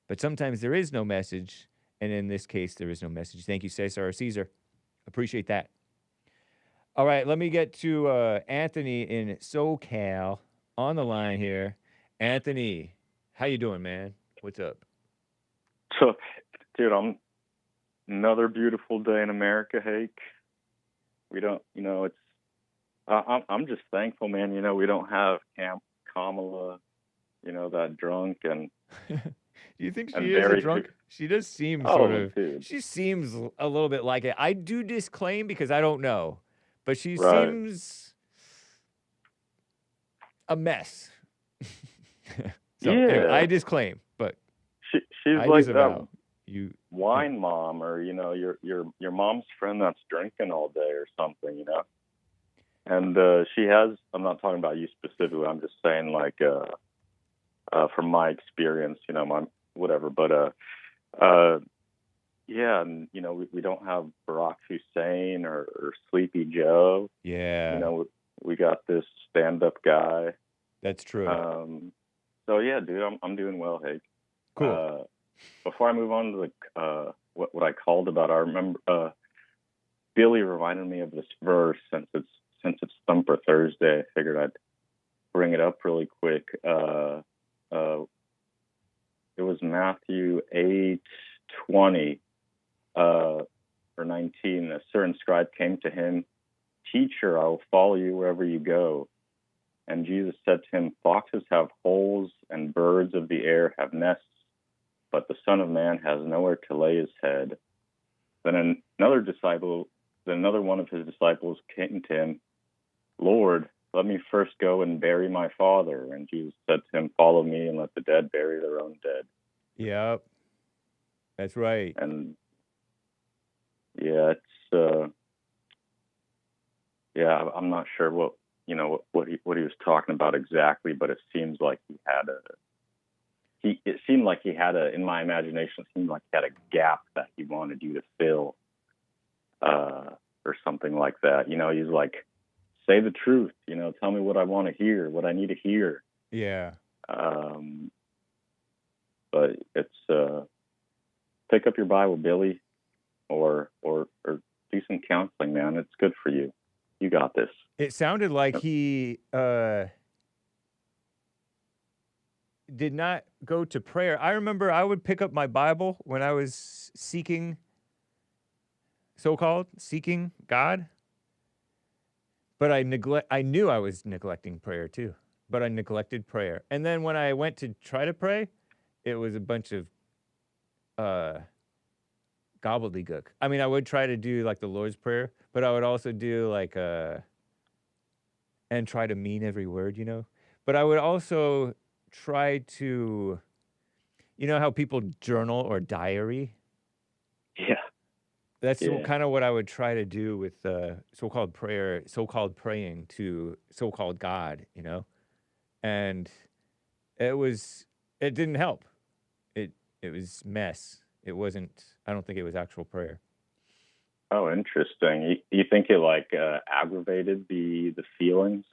But sometimes there is no message, and in this case, there is no message. Thank you, Cesar or Caesar. Appreciate that. All right, let me get to Anthony in SoCal on the line here. Anthony, how you doing, man? What's up? So, dude, another beautiful day in America, Hake. We don't, it's. I'm just thankful, man. We don't have Kamala, that drunk and. Do you think she and is a Derrick drunk? She does seem Oh, sort of. dude. She seems a little bit like it. I do disclaim because I don't know, but she Right. seems a mess. Yeah. anyway, I disclaim, but She's I like disavow. that wine mom, or your mom's friend that's drinking all day or something, And she has. I'm not talking about you specifically. I'm just saying, like, from my experience, my whatever. But yeah, and we don't have Barack Hussein or Sleepy Joe. Yeah. We got this stand-up guy. That's true. So yeah, dude, I'm doing well, Hake. Cool. Before I move on to the what I called about, I remember Billy reminded me of this verse since it's Thumper Thursday. I figured I'd bring it up really quick. It was Matthew 8:20 or 19. A certain scribe came to him, "Teacher, I will follow you wherever you go." And Jesus said to him, "Foxes have holes and birds of the air have nests, but the Son of Man has nowhere to lay his head." Then another one of his disciples came to him, "Lord, let me first go and bury my father." And Jesus said to him, "Follow me and let the dead bury their own dead." Yep. That's right. And yeah, it's yeah, I'm not sure what he was talking about exactly, but it seems like it seemed like he had in my imagination, it seemed like he had a gap that he wanted you to fill, or something like that. He's like, say the truth, tell me what I want to hear, what I need to hear. Yeah. But it's pick up your Bible, Billy, or do some counseling, man. It's good for you. You got this. It sounded like he did not go to prayer. I remember I would pick up my Bible when I was seeking God, but I knew I was neglecting prayer too, but I neglected prayer. And then when I went to try to pray, it was a bunch of gobbledygook. I mean, I would try to do like the Lord's Prayer, but I would also do like and try to mean every word, But I would also try to, how people journal or diary? Yeah. That's kind of what I would try to do with so-called praying to so-called God, And it didn't help. It was mess. It wasn't, I don't think it was actual prayer. Oh, interesting. You think it aggravated the feelings?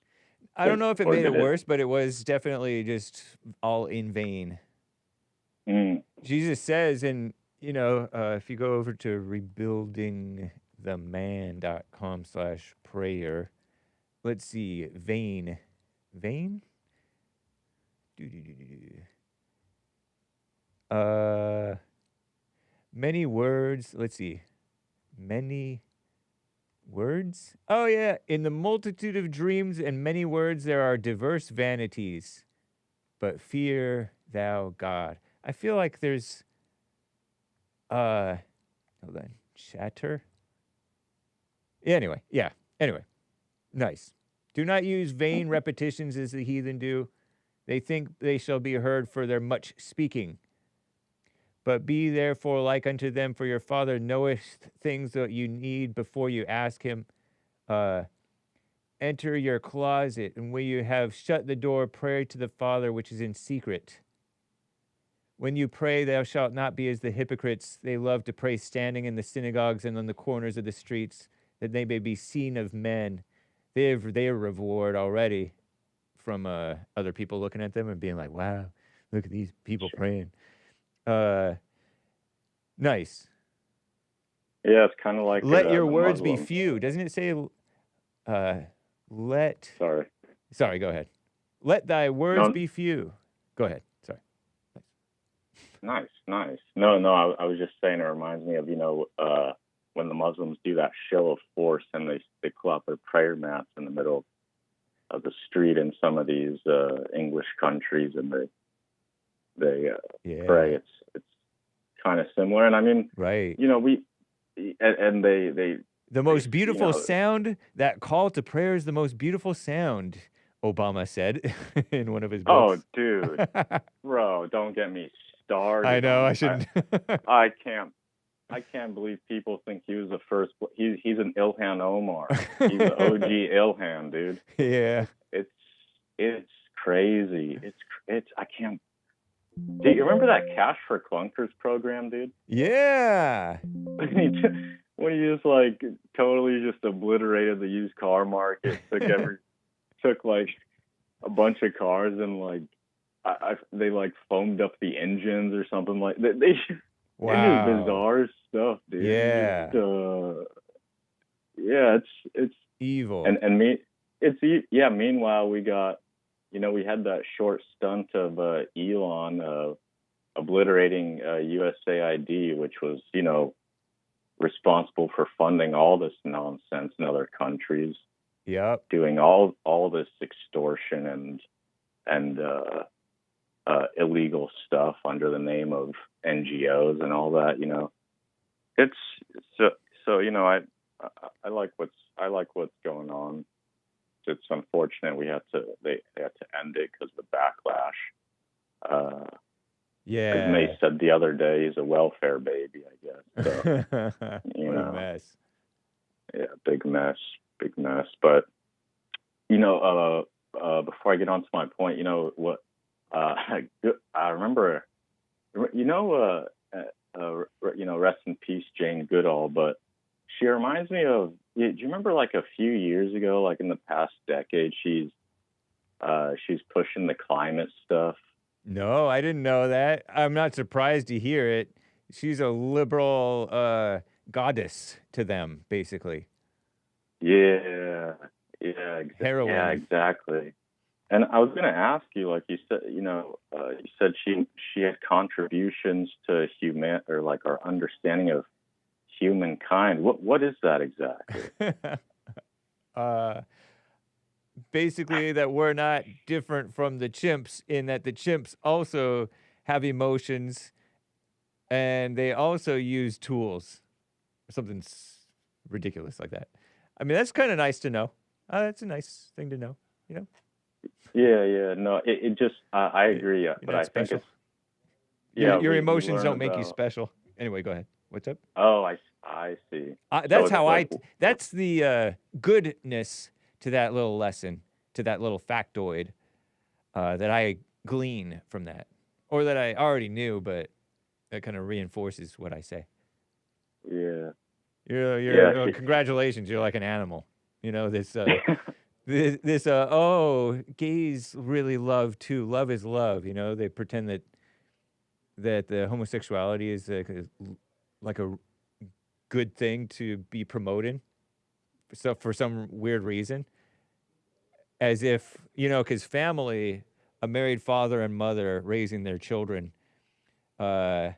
I don't know if it made it worse, but it was definitely just all in vain. Jesus says, and if you go over to rebuildingtheman.com/prayer, let's see, vain? Many words. Let's see. Many words? Oh, yeah. In the multitude of dreams and many words, there are diverse vanities. But fear thou God. I feel like there's, hold on. Chatter? Anyway. Nice. Do not use vain repetitions as the heathen do. They think they shall be heard for their much speaking. But be therefore like unto them, for your Father knoweth things that you need before you ask him. Enter your closet, and when you have shut the door, pray to the Father which is in secret. When you pray, thou shalt not be as the hypocrites. They love to pray standing in the synagogues and on the corners of the streets, that they may be seen of men. They have their reward already from other people looking at them and being like, wow, look at these people praying. Nice. Yeah, it's kind of like let your words be Muslim. few. Doesn't it say let... Sorry, go ahead. Let thy words be few. Go ahead. Sorry. Nice. No, I was just saying it reminds me of, when the Muslims do that show of force and they pull out their prayer mats in the middle of the street in some of these English countries, and they pray. It's kind of similar, and I mean, right? The most beautiful sound. That call to prayer is the most beautiful sound. Obama said in one of his books. Oh, dude, bro, don't get me started. I know I shouldn't. I can't believe people think he was the first. He's an Ilhan Omar. He's an OG Ilhan, dude. Yeah. It's crazy. It's I can't. Do you remember that Cash for Clunkers program, dude? Yeah. When he just totally just obliterated the used car market, took like a bunch of cars and they foamed up the engines or something like that. Wow. It's just bizarre stuff, dude. Yeah. It's evil. Meanwhile, we got, we had that short stunt of Elon obliterating USAID, which was, responsible for funding all this nonsense in other countries. Yep. Doing all this extortion and illegal stuff under the name of NGOs and all that, it's so I like what's going on. It's unfortunate they had to end it because of the backlash. As May said the other day, he's a welfare baby, I guess. So, what a mess. Yeah, big mess. But before I get on to my point, what I remember, rest in peace, Jane Goodall, but she reminds me of, do you remember a few years ago, in the past decade, she's pushing the climate stuff? No, I didn't know that. I'm not surprised to hear it. She's a liberal goddess to them, basically. Yeah, heroin. Yeah, exactly. And I was going to ask you, like you said, you said she had contributions to our understanding of humankind. What is that exactly? Basically, that we're not different from the chimps in that the chimps also have emotions and they also use tools. Something ridiculous like that. I mean, that's kind of nice to know. That's a nice thing to know, Yeah. No, it just, I agree. But I special. think it's, your emotions don't make you special. Anyway, go ahead. What's up? Oh, I see. That's that's the goodness to that little lesson, to that little factoid that I glean from that, or that I already knew, but that kind of reinforces what I say. Yeah. Congratulations, you're like an animal. This gays really love too. Love is love. They pretend that the homosexuality is like a good thing to be promoted. So for some weird reason, as if, because family, a married father and mother raising their children, they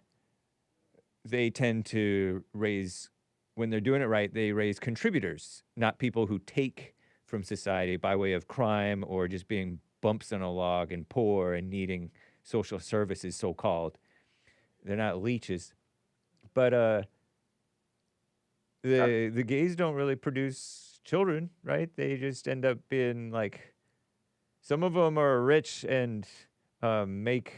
tend to raise, when they're doing it right, they raise contributors, not people who take from society by way of crime or just being bumps on a log and poor and needing social services, so-called. They're not leeches. But the gays don't really produce children, right? They just end up being like, some of them are rich and make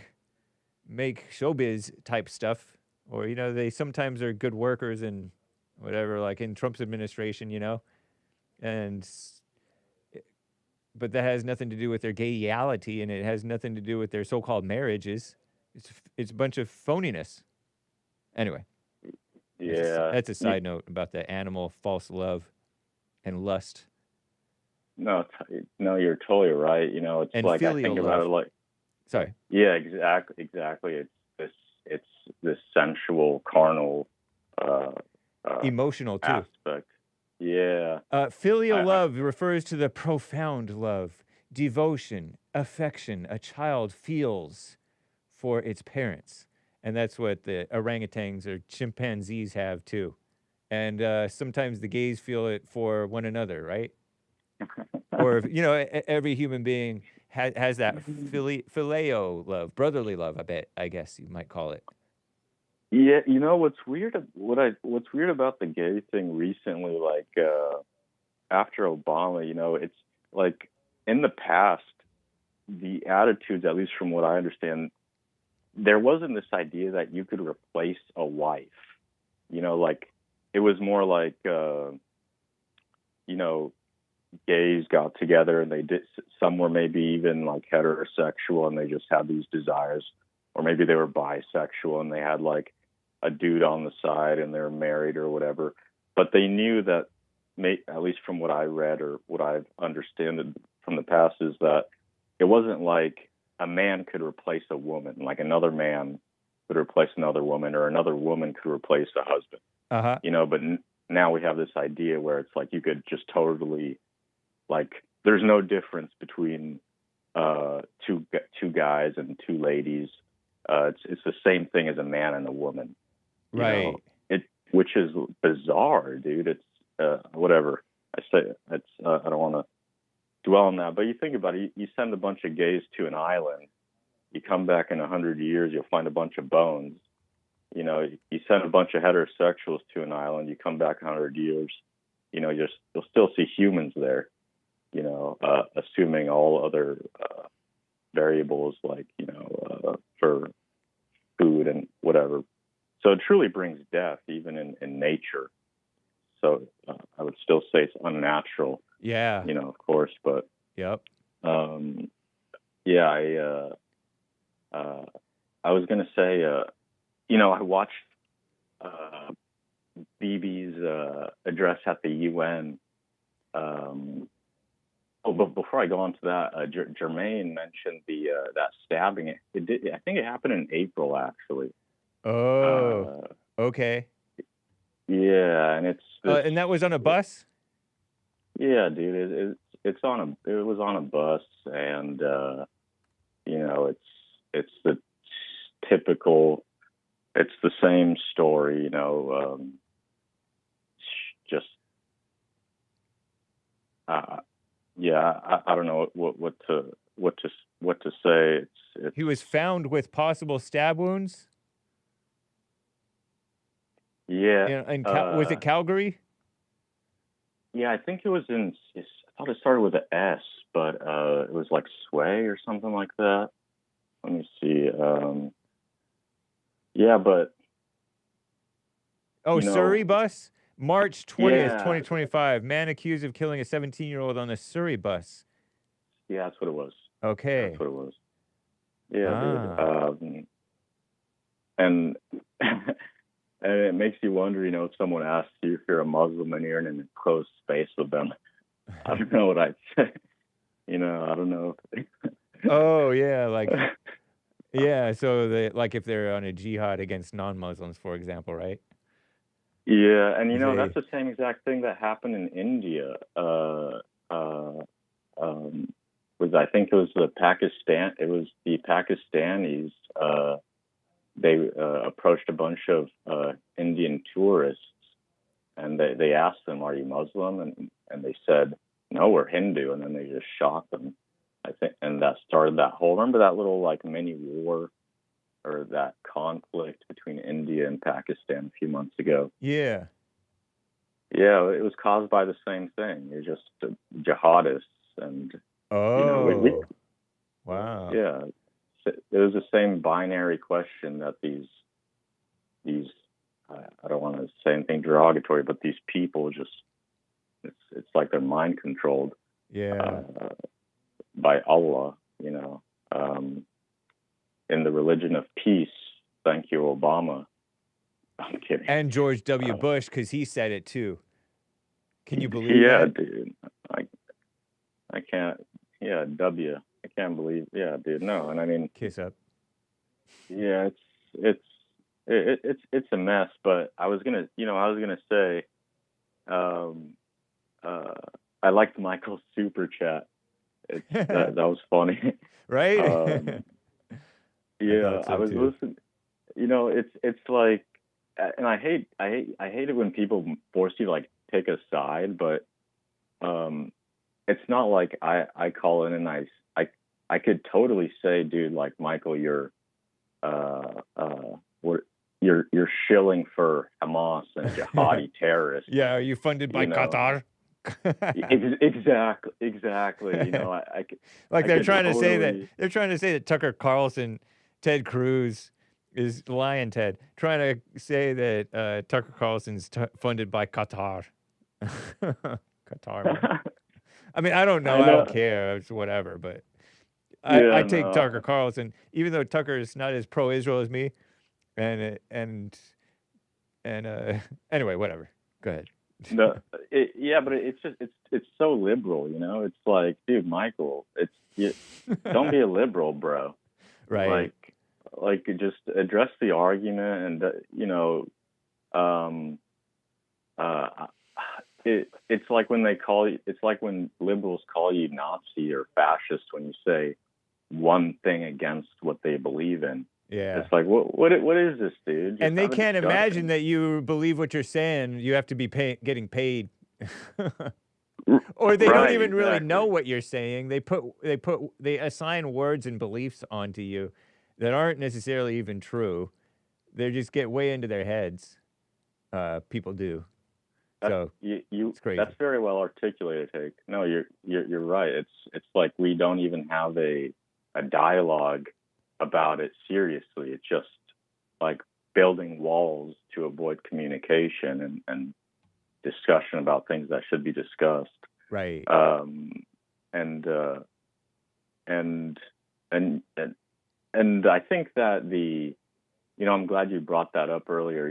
showbiz type stuff, or they sometimes are good workers and whatever, like in Trump's administration, and but that has nothing to do with their gayality, and it has nothing to do with their so-called marriages. It's a bunch of phoniness. Anyway. Yeah. That's a side note about the animal false love and lust. No, you're totally right. It's and like, I filial think love. about it like, sorry. Yeah, exactly. It's this sensual, carnal, emotional too aspect. Yeah. Filial love refers to the profound love, devotion, affection a child feels for its parents. And that's what the orangutans or chimpanzees have too. And sometimes the gays feel it for one another, right? Or, every human being has that phileo love, brotherly love, I guess you might call it. Yeah, what's weird about the gay thing recently, like after Obama, it's like in the past, the attitudes, at least from what I understand, there wasn't this idea that you could replace a wife. Like it was more like gays got together and they did, some were maybe even like heterosexual and they just had these desires, or maybe they were bisexual and they had like a dude on the side and they're married or whatever. But they knew that, at least from what I read or what I've understood from the past, is that it wasn't like a man could replace a woman, like another man could replace another woman, or another woman could replace a husband. But now we have this idea where it's like you could just totally, like, there's no difference between two guys and two ladies. It's the same thing as a man and a woman. Right. Which is bizarre, dude. It's whatever. I say it's I don't want to dwell on that, but you think about it. You send a bunch of gays to an island. You come back in 100 years, you'll find a bunch of bones. You send a bunch of heterosexuals to an island. You come back 100 years. You'll still see humans there. Assuming all other variables like for food and whatever. So it truly brings death, even in nature. So I would still say it's unnatural. Yeah. Of course, but. Yep. Yeah, I was gonna say, I watched Bibi's address at the UN. But before I go on to that, JERMAINE mentioned that stabbing. I think it happened in April, actually. Oh, okay. Yeah, and and that was on a bus? Yeah, dude. It was on a bus, and it's the typical. It's the same story, just. I don't know what to say. It's he was found with possible stab wounds. Yeah. Was it Calgary? Yeah, I think it was I thought it started with an S, but it was like Sway or something like that. Let me see. Yeah, but. Oh, Surrey bus? March 20th, 2025. Man accused of killing a 17-year-old on a Surrey bus. Yeah, that's what it was. Okay. That's what it was. Yeah, dude. And it makes you wonder, if someone asks you if you're a Muslim and you're in a closed space with them, I don't know what I'd say. I don't know. Oh, yeah, like, yeah, so if they're on a jihad against non-Muslims, for example, right? Yeah, and that's the same exact thing that happened in India. I think it was the Pakistanis they approached a bunch of Indian tourists, and they asked them, "Are you Muslim?" And they said, "No, we're Hindu," and then they just shot them. I think, and that started that whole. Remember that little like mini war, or that conflict between India and Pakistan a few months ago? Yeah. Yeah, it was caused by the same thing. You're just jihadists, and oh, wow. Yeah, it was the same binary question that these I don't want to say anything derogatory, but these people just it's like they're mind controlled. Yeah. By Allah, in the religion of peace. Thank you, Obama. I'm kidding. And George W. Bush, because he said it too. Can you believe that? Yeah, dude. I can't. Yeah, W. I can't believe. Yeah, dude. No, and I mean, kiss up. Yeah, it's a mess. But I was gonna say, I liked Michael's super chat. That was funny, right? Yeah, I was listening. It's like, and I hate it when people force you to like take a side, but it's not like I call in and I could totally say, dude, like Michael, you're shilling for Hamas and jihadi terrorists. Yeah, are you funded by Qatar? Exactly. They're trying to say that Tucker Carlson, Ted Cruz is lying. Ted trying to say that Tucker Carlson's funded by Qatar. Qatar. Man. I mean, I don't know. I don't care. It's whatever. But I take Tucker Carlson, even though Tucker is not as pro-Israel as me. And anyway, whatever. Go ahead. But it's so liberal, It's like, dude, Michael, don't be a liberal, bro. Right. Like just address the argument, and it's like when it's like when liberals call you Nazi or fascist when you say one thing against what they believe in. Yeah. It's like, what is this, dude? And they can't imagine that you believe what you're saying. You have to be getting paid. Or they don't even really know what you're saying. They assign words and beliefs onto you that aren't necessarily even true. They just get way into their heads. People do. So it's crazy. That's very well articulated, Hake. No, you're right. It's like we don't even have a dialogue about it seriously. It's just like building walls to avoid communication and discussion about things that should be discussed. Right. And I think that I'm glad you brought that up earlier.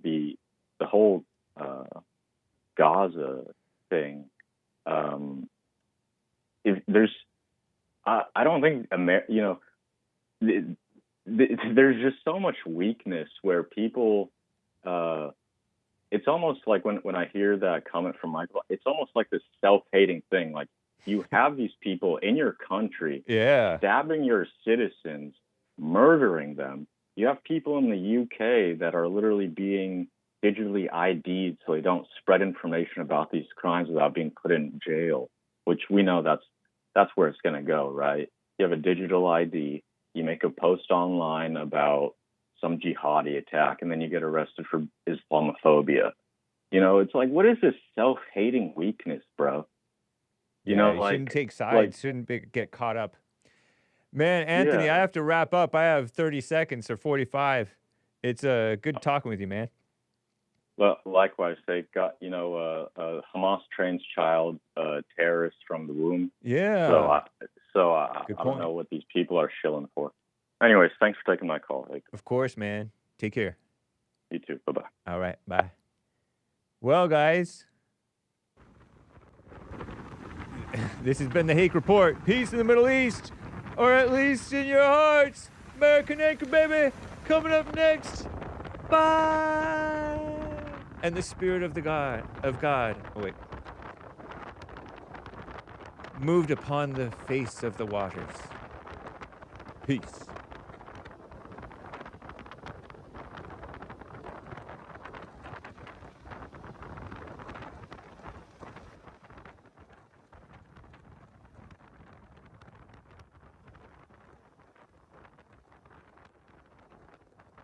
The whole Gaza thing. If there's, I don't think there's just so much weakness where people. It's almost like when I hear that comment from Michael, it's almost like this self-hating thing. Like you have these people in your country, stabbing your citizens, murdering them. You have people in the UK that are literally being digitally ID'd so they don't spread information about these crimes without being put in jail, which we know that's where it's going to go, right? You have a digital ID, you make a post online about some jihadi attack, and then you get arrested for Islamophobia. It's like, what is this self-hating weakness, bro? You shouldn't take sides, shouldn't get caught up. Man, Anthony, I have to wrap up. I have 30 seconds or 45. It's good talking with you, man. Well, likewise, they got, Hamas trains child terrorists from the womb. Yeah. So I don't know what these people are shilling for. Anyways, thanks for taking my call. Of course, man. Take care. You too. Bye-bye. All right. Bye. Well, guys, this has been the Hake Report. Peace in the Middle East, or at least in your hearts. American Anchor, baby. Coming up next. Bye. And the Spirit of God. Oh, wait. Moved upon the face of the waters. Peace.